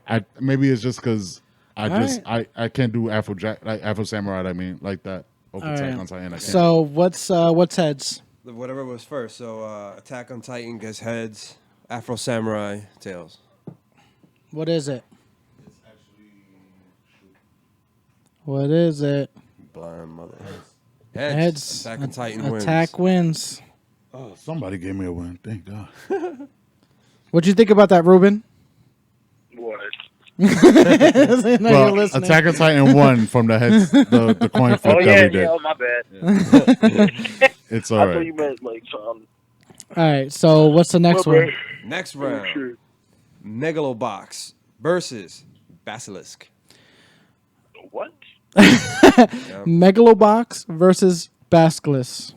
maybe it's just because I can't do Afro Samurai. I mean, like that. Over Attack on Titan. I can't. So what's heads? Whatever was first. So Attack on Titan gets heads. Afro Samurai tails. What is it? What is it? Blind mother. Heads. Attack on Titan wins. Attack wins. Oh, somebody gave me a win. Thank God. What'd you think about that, Ruben? What? No, you're Well, listening. Attack on Titan won from the heads, the coin flip Oh that yeah, we did. yeah. Oh, my bad. It's I all thought right. you meant like some. All right. So what's the next one? Next Oh, round. shit. Megalobox versus Basilisk. What? Megalobox versus Basilisk.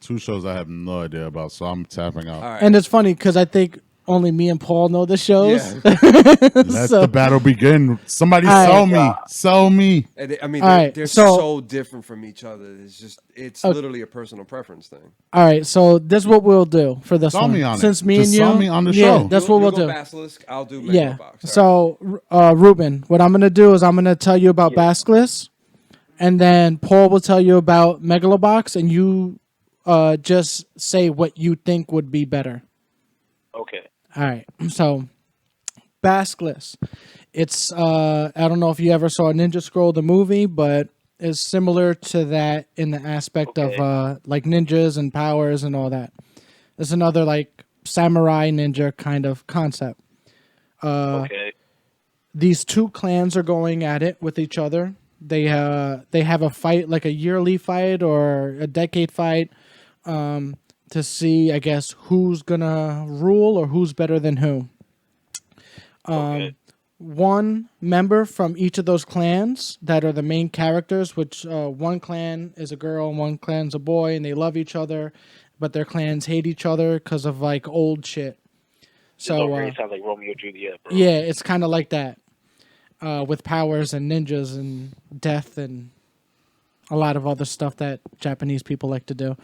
2 shows I have no idea about, so I'm tapping out. All right. And it's funny because I think only me and Paul know the shows. Yeah. Let the battle begin. Somebody All sell right. me. Sell me. And I mean, All right, they're so- so different from each other. It's literally a personal preference thing. All right. So this is what we'll do for this Sell one. me on it. Since me Just and you, sell me on the yeah, show. that's what You'll we'll go do. Basilisk, I'll do Yeah. Megalobox. So, Ruben, what I'm gonna do is I'm gonna tell you about Basilisk, and then Paul will tell you about Megalobox, and you just say what you think would be better. Okay. All right. So, Basilisk. It's I don't know if you ever saw Ninja Scroll the movie, but it's similar to that in the aspect of like ninjas and powers and all that. It's another like samurai ninja kind of concept. Okay. These 2 clans are going at it with each other. They have a fight, like a yearly fight or a decade fight, to see, I guess, who's gonna rule or who's better than who. Okay. One member from each of those clans that are the main characters, which one clan is a girl and one clan's a boy, and they love each other, but their clans hate each other because of like old shit. So It sounds like Romeo and Juliet, bro. yeah, it's kind of like that, with powers and ninjas and death and a lot of other stuff that Japanese people like to do.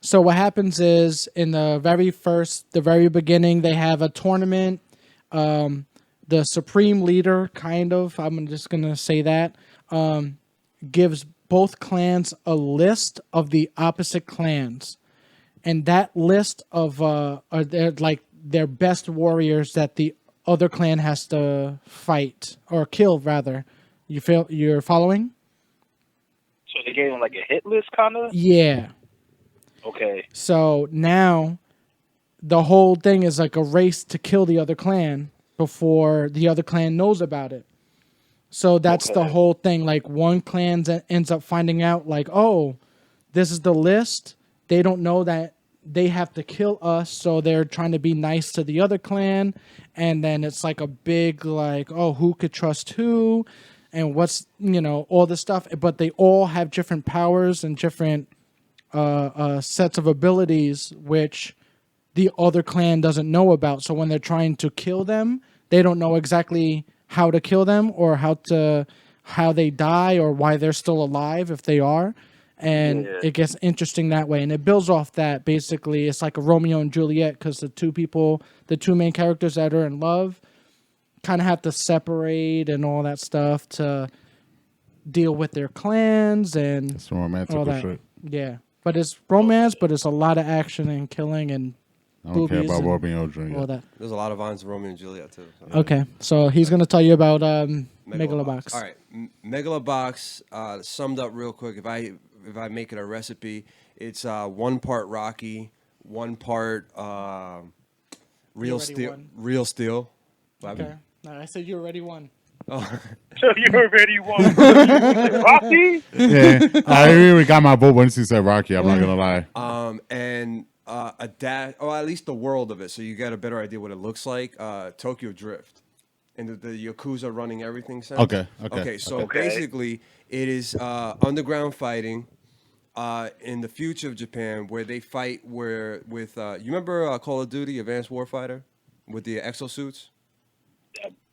So what happens is in the very beginning, they have a tournament. The supreme leader, I'm just going to say that, gives both clans a list of the opposite clans. And that list of are their best warriors that the other clan has to fight or kill, rather. You're following? So they gave him like a hit list, kind of. Yeah. Okay. So now the whole thing is like a race to kill the other clan before the other clan knows about it. So that's the Okay. whole thing. Like one clan ends up finding out, like, oh, this is the list. They don't know that they have to kill us, so they're trying to be nice to the other clan. And then it's like a big, like, oh, who could trust who, and what's, all this stuff. But they all have different powers and different sets of abilities, which the other clan doesn't know about. So when they're trying to kill them, they don't know exactly how to kill them or how they die or why they're still alive if they are. And Yeah. it gets interesting that way. And it builds off that. Basically, it's like a Romeo and Juliet, because the two main characters that are in love kind of have to separate and all that stuff to deal with their clans and Some all romantical that. shit. Yeah. But it's romance, but it's a lot of action and killing and I don't care boobies about and Romeo all Jr. that. There's a lot of vines of Romeo and Juliet too. So. Okay, so he's gonna tell you about Megalobox. All right, Megalobox. Summed up real quick. If I make it a recipe, it's 1 part Rocky, 1 part real already steel. won. Real steel. What Okay. happened? No, I said you already won. Oh, So you already won. Rocky? Yeah, I really got my vote once he said Rocky. I'm not gonna lie. and a dash, or at least the world of it, so you get a better idea what it looks like. Tokyo Drift, and the Yakuza running everything sense. Okay. So Okay. basically, it is underground fighting in the future of Japan, where they fight with you remember Call of Duty Advanced Warfighter with the exosuits.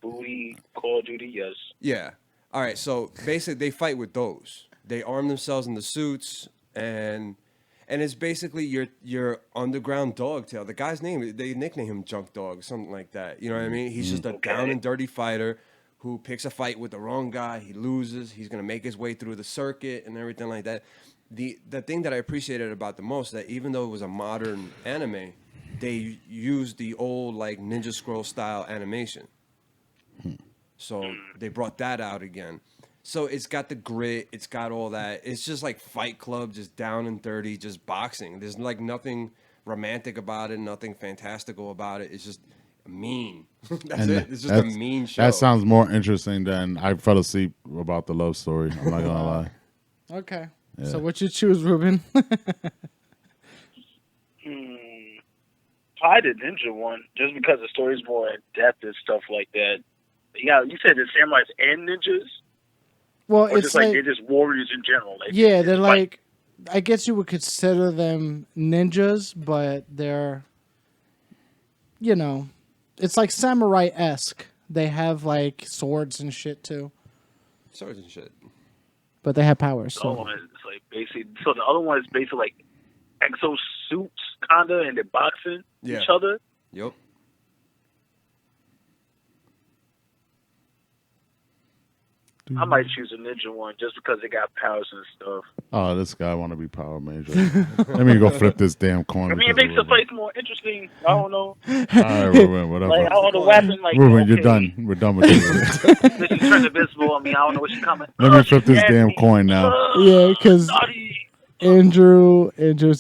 Booty, Call of Duty, yes. Yeah. All right. So basically, they fight with those. They arm themselves in the suits, and it's basically your underground dog tail. The guy's name, they nickname him Junk Dog, something like that. You know what I mean? He's just a down and dirty fighter who picks a fight with the wrong guy. He loses. He's gonna make his way through the circuit and everything like that. The thing that I appreciated about the most, that even though it was a modern anime, they used the old like Ninja Scroll style animation. So they brought that out again. So it's got the grit, it's got all that. It's just like Fight Club, just down and dirty, just boxing. There's like nothing romantic about it, nothing fantastical about it. It's just mean. That's And it. It's just a mean show. That sounds more interesting than I fell asleep about the love story. I'm not gonna lie. Okay. Yeah. So what you choose, Ruben? Probably the ninja one, just because the story's more in depth and stuff like that. Yeah, you said the samurais and ninjas, Well, or it's just like like they're just warriors in general. Like, yeah, it's they're fight. like, I guess you would consider them ninjas, but they're, it's like samurai-esque. They have like swords and shit too, Swords and shit. but they have powers. The other So one is like basically. So the other one is basically like exo suits, kinda, and they're boxing Yeah. each other. Yep. I might choose a ninja one just because they got powers and stuff. Oh, this guy want to be Power Major. Let me go flip this damn coin. I mean, it because makes of the fight more interesting. I don't know. Ruben. All right, Ruben, whatever. Like all the weapon, like Ruben, you're okay, done. We're done with this. This is turn invisible. I mean, I don't know what's coming. Let me flip this damn coin now. yeah, because Andrew's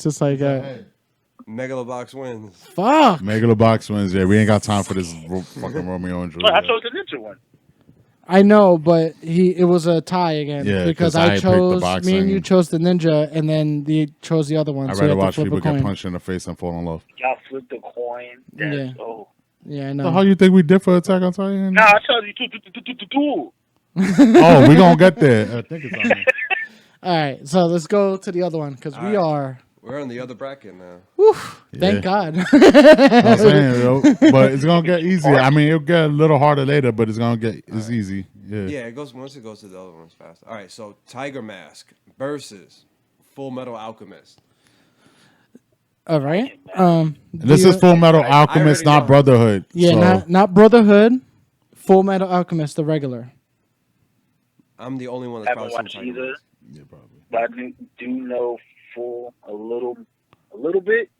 just like, Megalobox wins. fuck. Megalobox wins. Yeah, we ain't got time for this fucking Romeo and I Juliet. chose the ninja one. I know, but it was a tie again. Yeah, because 'cause I I picked the chose, boxing. me and you chose the ninja, and then they chose the other one. I'd so you rather have to watch flip people a coin. get punched in the face and fall in love. Y'all flip the coin. That's Yeah. oh. Yeah, I So know. how you think we did for Attack on Titan? Nah, I tell you, do. Oh, we gonna get there. I think it's on there. All right, so let's go to the other one because we are. We're on the other bracket now. Thank God. I'm saying, yo, but it's gonna get easier. I mean, it'll get a little harder later, but it's easy. Yeah. Yeah, it goes once it goes to the other ones fast. All right, so Tiger Mask versus Full Metal Alchemist. All right. This do is you- Full Metal I Alchemist, already not know. Brotherhood. Yeah, so, not Brotherhood. Full Metal Alchemist, the regular. I'm the only one I that's haven't probably watched seen Tiger either, Mask. yeah, probably. but I do know full a little bit.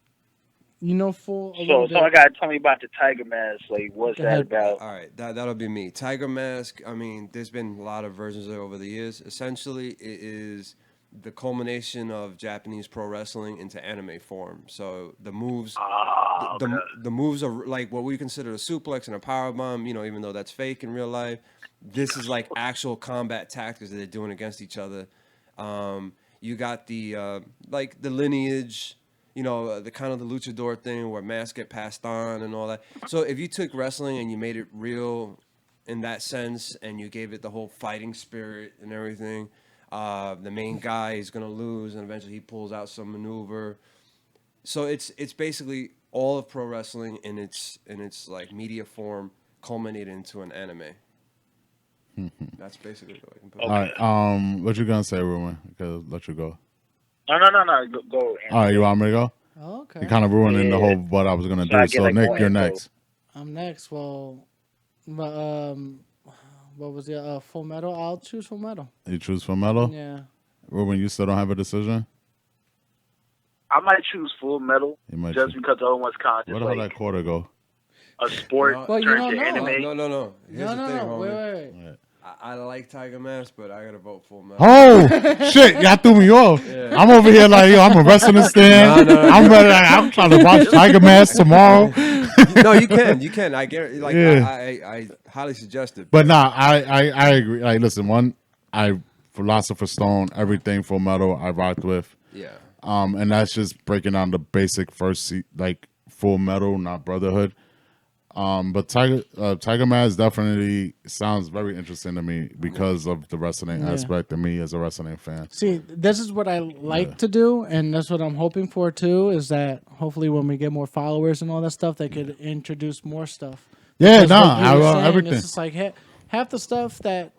You know, full. A So little someone bit. got to tell me about the Tiger Mask. Like, what's Go that ahead. about? All right, that'll be me. Tiger Mask. I mean, there's been a lot of versions of it over the years. Essentially, it is the culmination of Japanese pro wrestling into anime form. So the moves, the moves are like what we consider a suplex and a power bomb. You know, even though that's fake in real life, this is like actual combat tactics that they're doing against each other. You got the like the lineage. You know, the kind of the luchador thing where masks get passed on and all that. So if you took wrestling and you made it real in that sense and you gave it the whole fighting spirit and everything, the main guy is going to lose and eventually he pulls out some maneuver. So it's basically all of pro wrestling in its like media form culminated into an anime. That's basically what I can put. All right. What you gonna say, Ruben? Because let you go. No. Go. All right, you want me to go? Okay. You kind of ruining the whole what I was gonna So I do. get, So like, Nick, more you're info. next. I'm next. Well, what was it? Full Metal. I'll choose Full Metal. You choose for Metal. Yeah. Ruben, you still don't have a decision. I might choose Full Metal You might just choose- because the other one's kind Where of the hell like that quarter go? a sport Well, you turned don't to know. anime. No. Here's the thing, homie. Wait. I like Tiger Mask, but I gotta vote Full Metal. Oh shit! Y'all threw me off. I'm over here like, yo, I'm a wrestling stand. No. I'm ready. I'm trying to watch Tiger Mask tomorrow. No, you can. I get like Yeah. I highly suggest it. But nah, I agree. Like, listen, Philosopher's Stone, everything Full Metal I rocked with. Yeah. And that's just breaking down the basic like Full Metal, not Brotherhood. But Tiger Mask definitely sounds very interesting to me because of the wrestling aspect and me as a wrestling fan. See, this is what I like to do, and that's what I'm hoping for too. Is that hopefully when we get more followers and all that stuff, they could introduce more stuff. Yeah, Because nah, what you I were want saying, everything. It's just like half the stuff that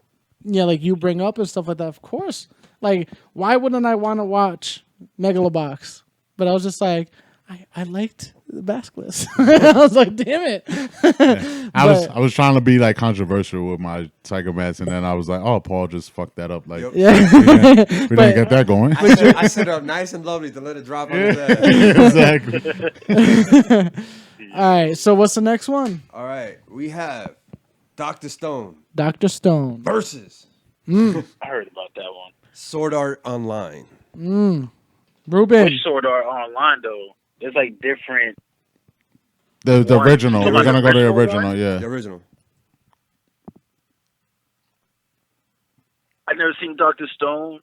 like you bring up and stuff like that. Of course, like why wouldn't I want to watch Megalobox? But I was just like, I liked the Basilisk. I was like, damn it. I was trying to be like controversial with my Tiger Mask, and then I was like, oh, Paul just fucked that up. Like, Yep. Yeah. we didn't get that going. I set it up nice and lovely to let it drop on his ass. Exactly. All right. So what's the next one? All right, we have Dr. Stone Dr. Stone. versus I heard about that one. Sword Art Online. Ruben. Which Sword Art Online though? There's like different. The One. original. You We're talking gonna about go to the the original original. one? Yeah. The original. I've never seen Dr. Stone,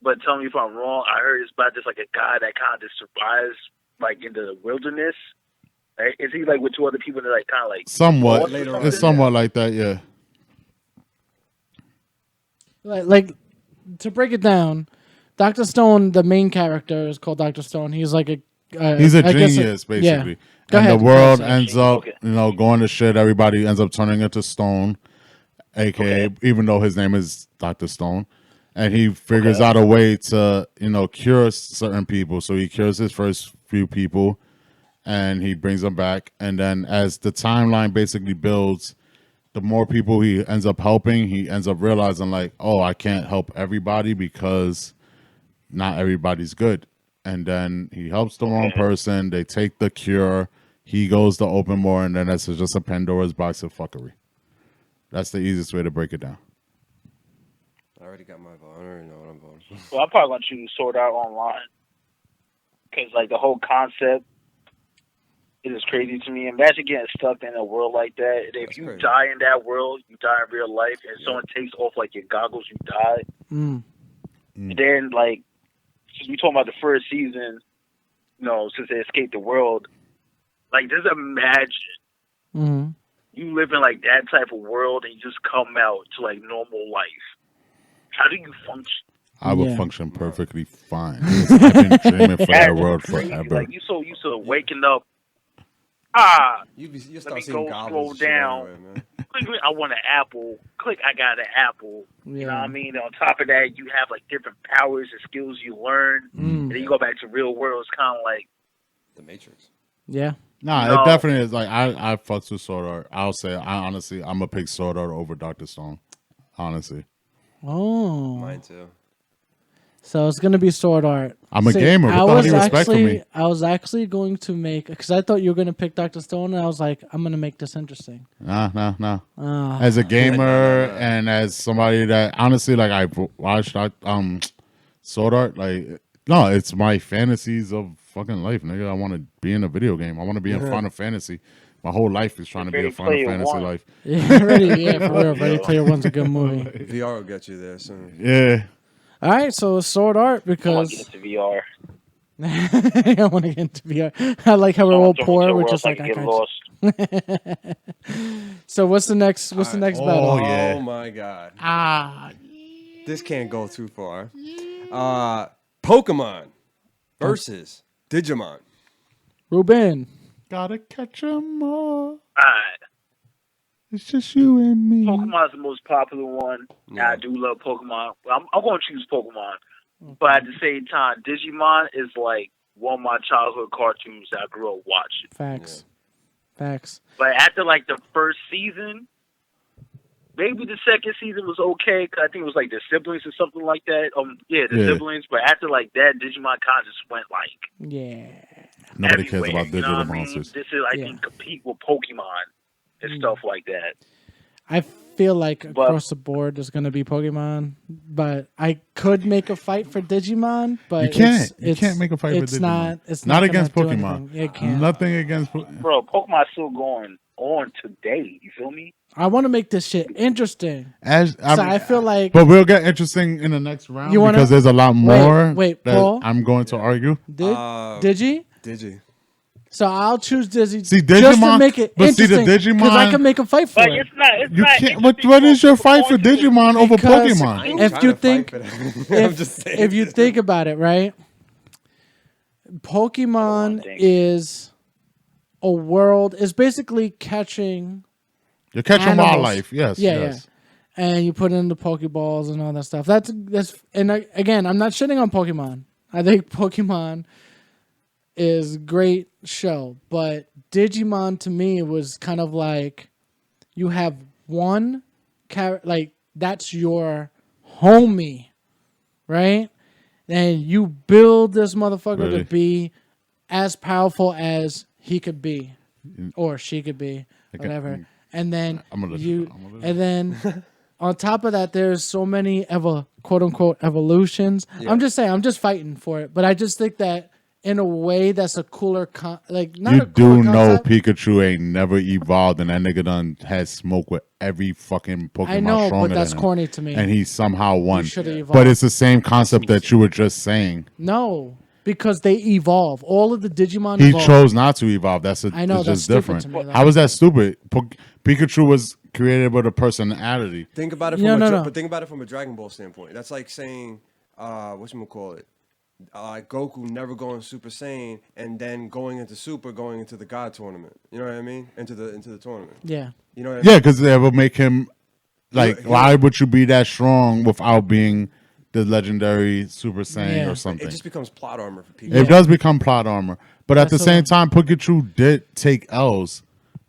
but tell me if I'm wrong. I heard it's about just like a guy that kind of just survives like in the wilderness. Right? Is he like with two other people that like kind of like Somewhat. Later on, It's somewhat like that. Yeah. Like to break it down, Dr. Stone, the main character, is called Dr. Stone. He's like a He's a I guess genius, yeah. basically. Go And ahead. the world Go ends up, Okay. going to shit. Everybody ends up turning into Stone, aka even though his name is Dr. Stone. And he figures out a way to, cure certain people. So he cures his first few people and he brings them back. And then as the timeline basically builds, the more people he ends up helping, he ends up realizing like, oh, I can't help everybody because not everybody's good. And then he helps the wrong person. They take the cure. He goes to open more, and then that's just a Pandora's box of fuckery. That's the easiest way to break it down. I already got my vote. I already know what I'm voting for. Well, I'm probably gonna choose Sword Art Online because like the whole concept is crazy to me. Imagine getting stuck in a world like that. And if That's you crazy. die in that world, you die in real life, and someone takes off like your goggles, you die. Mm. And then like we talking about the first season, since they escaped the world. Like just imagine Mm-hmm. you live in like that type of world and you just come out to like normal life. How do you function? I would Yeah. function perfectly fine. I've been dreaming for that That's world crazy. forever. Like you so used to waking up. You me start go seeing goblins scroll and shit down. everywhere, man. Click, I want an apple. Click, I got an apple. You know what I Yeah. mean? On top of that, you have like different powers and skills you learn. And then you go back to real world. It's kind of like, The Matrix. Yeah. Nah, No. it definitely is. Like I fucks with Sword Art. I'll say, I'm gonna pick Sword Art over Dr. Stone. Honestly, Oh. Mine too. So it's gonna be Sword Art. I'm a gamer. What the hell do you expect from me? I was actually going to make because I thought you were gonna pick Dr. Stone, and I was like, I'm gonna make this interesting. Nah. Ah. As a gamer and as somebody that honestly, like I watched Sword Art, like no, it's my fantasies of fucking life, nigga. I want to be in a video game. I want to be in Final Fantasy. My whole life is trying to be a Ready Final Player Fantasy One. life. Yeah, for real. Ready Player One's a good movie. VR will get you there soon. Yeah, All right, so Sword Art I want because to get into VR. I want to get into VR. I like how we're all poor. We're just like, I get got lost. So what's the next? What's the next Oh, battle? yeah. Oh my god. Ah, This can't go too far. Pokemon versus Digimon. Ruben. gotta catch 'em all. Alright. It's just you and me. Pokemon's the most popular one. And Yeah. I do love Pokemon. I'm going to choose Pokemon. But at the same time, Digimon is like one of my childhood cartoons that I grew up watching. Facts. But after like the first season, maybe the second season was okay. 'Cause I think it was like the siblings or something like that. The Yeah. siblings. But after like that, Digimon kind of just went like Yeah. Nobody cares everywhere, about you know digital what I mean? monsters. This is I Yeah. think compete with Pokemon and stuff like that. I feel like But- across the board there's gonna be Pokemon, but I could make a fight for Digimon. But You can't. It's, You can't make a fight for it's Digimon. Not. It's Not not against gonna do Pokemon. anything. You can't. Nothing against. Bro, Pokemon's still going on today. You feel me? I want to make this shit interesting. As So I feel like but we'll get interesting in the next round You wanna- because there's a lot more. wait, that Paul? I'm going to argue. Digi. Digi. So I'll choose Digi. See, just to Digimon- make it but see, the interesting because I Digimon- can make a fight for But it. it's not. It's You not can't. What interesting is your for fight for going to Digimon over Because- Pokemon? I ain't If trying you to fight think- for that. I'm just saying. If you think about it, right? Pokemon think. is a world. Is basically catching. You're catching Animals. wildlife. Yes. Yeah, yes. And you put in the Pokeballs and all that stuff. That's and again, I'm not shitting on Pokemon. I think Pokemon is great show, but Digimon to me was kind of like you have one like that's your homie, right? And you build this motherfucker Really? to be as powerful as he could be or she could be, whatever. And then I'm gonna listen. you I'm gonna listen. and then on top of that, there's so many quote unquote evolutions. I'm just saying, I'm just fighting for it. But I just think that in a way, that's a cooler, not You a do cooler know concept. Pikachu ain't never evolved, and that nigga done has smoke with every fucking Pokemon I know, stronger but that's than him. corny to me. And he somehow won. shoulda evolved. But it's the same concept that you were just saying. No, because they evolve. All of the Digimon He evolve. chose not to evolve. That's I know, it's that's just stupid different. to me, though. How is that stupid? Pikachu was created with a personality. Think about it No, from no. but think about it from a Dragon Ball standpoint. That's like saying, whatchamacallit, Goku never going Super Saiyan and then going into the God tournament. You know what I mean? Into the tournament. Yeah. You know what I mean? Yeah, because that would make him like. He- Why would you be that strong without being the legendary Super Saiyan Yeah. or It something? just becomes plot armor for Pikachu. It does become plot armor, but at That's the same the time, Pikachu did take L's.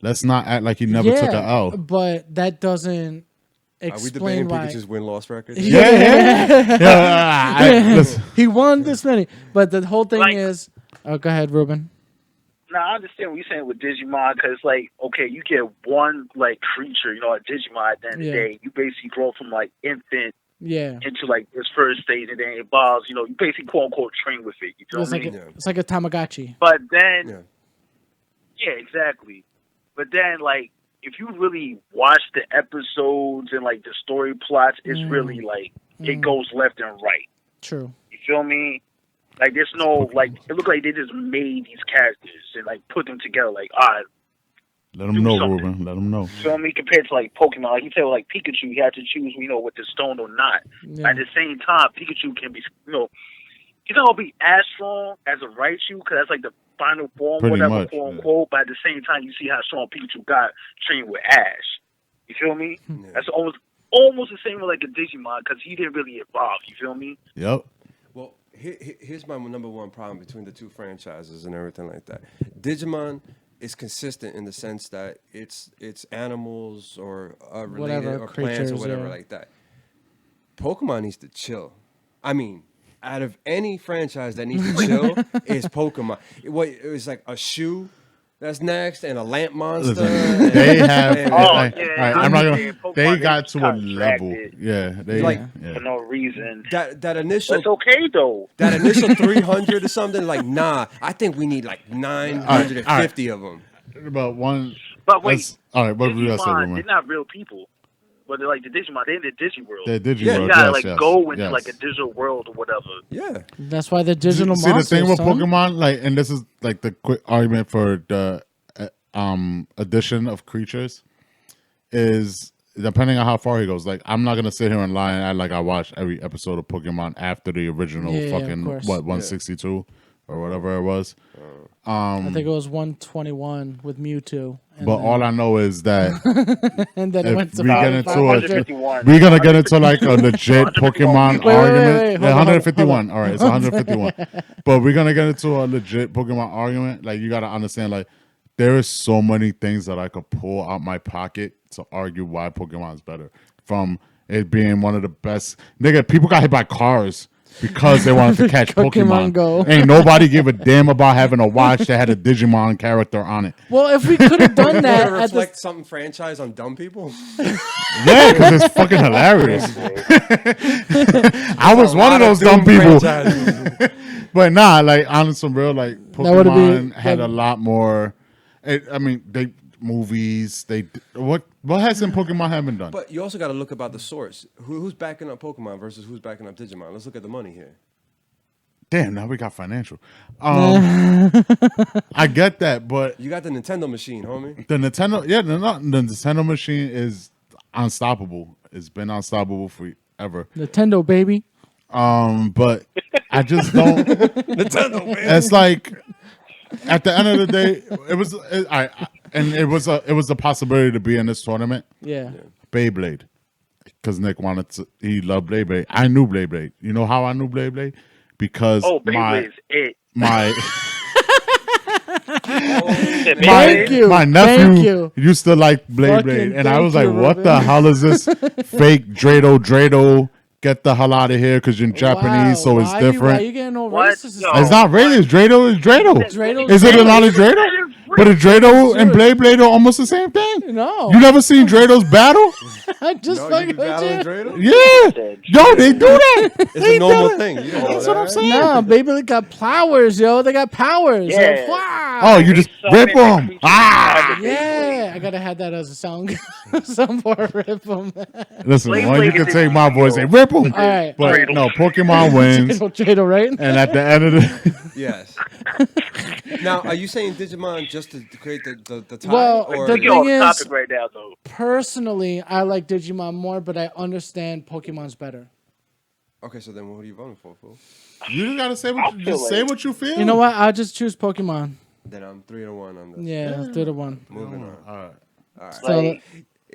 Let's not act like he never took an L. but that doesn't Are we explain debating why. Pikachu's win-loss record? Listen, He won this many. But the whole thing Like- is... Oh, go ahead, Ruben. Now I understand what you're saying with Digimon, because like, okay, you get one like creature, you know, a Digimon. At the end of the Yeah. day, you basically grow from like infant Yeah. into like this first stage, and then it evolves. You know, you basically quote unquote train with it. You feel It's me? like, Yeah. it's like a Tamagotchi. But then, Yeah. yeah, exactly. But then, like, if you really watch the episodes and like the story plots, it's really like it goes left and right. True. You feel me? Like, there's no like. It looked like they just made these characters and like put them together. Like, let him know, something. Ruben. Let him know. you feel me? Compared to like Pokemon, like you said, with, like Pikachu, you had to choose, you know, with the stone or not. Yeah. At the same time, Pikachu can be, you know, he's not gonna be as strong as a Raichu because that's like the final form, Pretty whatever, much, quote yeah. unquote. But at the same time, you see how strong Pikachu got training with Ash. You feel me? That's almost the same with like a Digimon because he didn't really evolve. You feel me? Yep. Well, here's my number one problem between the two franchises and everything like that. Digimon is consistent in the sense that it's animals or related Whatever, or plants or creatures, whatever yeah. like that. Pokemon needs to chill. I mean, out of any franchise that needs to chill, is Pokemon. It was like a shoe that's next, and a lamp monster. Listen, they have. and- Oh, all yeah, right, I'm not gonna. Pokemon, They got to a kinda level. dragged it. Yeah, they Like- yeah. for no reason. that initial That's okay though. that initial 300 or something. Like, nah, I think we need like 950 of them. But one. But wait, That's- all right, what were you gonna say, Digimon, Roman? they're not real people. But they're like the Digimon, they're in the Digiworld. They're Digiworld. Yeah, You gotta yes, like yes, go into yes. like a digital world or whatever. Yeah, That's why the digital See, monsters. the thing with son. Pokemon, like, and this is like the quick argument for the addition of creatures, is depending on how far he goes. Like, I'm not gonna sit here and lie and act like I watched every episode of Pokemon after the original Yeah, of fucking course. 162 or whatever it was. I think it was 121 with Mewtwo. And But then, all I know is that and then it if went to we get into 151. we're gonna get into like a legit 151. Pokemon Wait, argument. hold Yeah, on, 151. All right, it's 151. But we're gonna get into a legit Pokemon argument. Like, you gotta understand, like, there is so many things that I could pull out my pocket to argue why Pokemon is better. From it being one of the best, nigga, people got hit by cars because they wanted to catch Pokemon Pokemon. Go. Ain't nobody give a damn about having a watch that had a Digimon character on it. Well, if we could have done that to at the reflect something franchise on dumb people. Yeah, because it's fucking hilarious. I was one of those dumb people. But nah, like, on some real, like, would've been- Pokemon had a lot more. I mean, they movies. They what hasn't Pokemon haven't done? But you also got to look about the source. Who's backing up Pokemon versus who's backing up Digimon? Let's look at the money here. Damn, now we got financial. I get that, but You got the Nintendo machine, homie. the Nintendo, yeah, the Nintendo machine is unstoppable. It's been unstoppable forever. Nintendo, baby. But I just don't. Nintendo, man. It's like at the end of the day, it was it was a possibility to be in this tournament. Yeah. Beyblade, because Nick wanted to. He loved Beyblade. I knew Beyblade. You know how I knew Beyblade? Because Oh, Beyblade's it. my Thank you. my Thank nephew you. used to like Beyblade, Fucking and I was thank like, you, "What the Ruben." hell is this fake Drado? Get the hell out of here!" Because you're in Japanese, so it's why different. Why you getting all What? racist? No. It's not really. It's Drado. It's Drado. Drado- Is it not a Drado? But a Drado and Beyblade are almost the same thing. No. You never seen Drado's battle? I just No, you fucking be battling heard you. Drado? Yeah. Yo, they do that. It's a normal thing. You didn't know That's that, what I'm right? saying. Nah, baby, they got powers, yo. They got powers. Yeah. Wow. Oh, you just Summon rip the them. creature Ah. behind the Yeah, I gotta have that as a song. Some for rip them. Listen, Blade well, you Blade can is take my voice and rip them. All right. But no, Pokemon wins. Trado, right? And at the end of the Yes. Now, are you saying Digimon just to create the tie? Well, or the We're on thing is- topic right now, though. Personally, I like Digimon more, but I understand Pokemon's better. okay, so then what are you voting for, fool? you just gotta say I what you, feel just say like- what you feel. You know what? I'll just choose Pokemon. Then I'm 3-1 on this. Yeah, 3-1. Moving on. All right. All right. So, Like,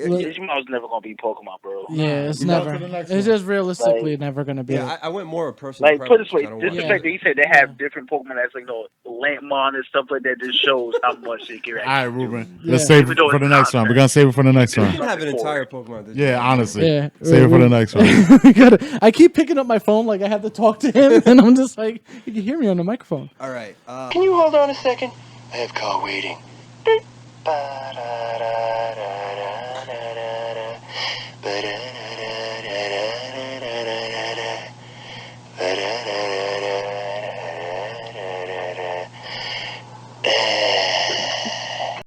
Look- Digimon's never gonna be Pokemon, bro. yeah, it's You know, never. for the next It's one. just realistically Like- never gonna be. Yeah, I went more of personal Like, put it preference. this way, I don't just want the Yeah. fact that he said they have different Pokemon that's like, Lampmon and stuff like that, just shows how much they can All actually right, Ruben. Yeah. Let's save it Even though for the it's next not one. We're gonna save it for the next You one. can have an entire Pokemon. Digimon. Yeah, honestly. Yeah. Save it for the next one. We gotta, I keep picking up my phone like I have to talk to him, and I'm just like, you can hear me on the microphone. All right. Can you hold on a second? I have call waiting.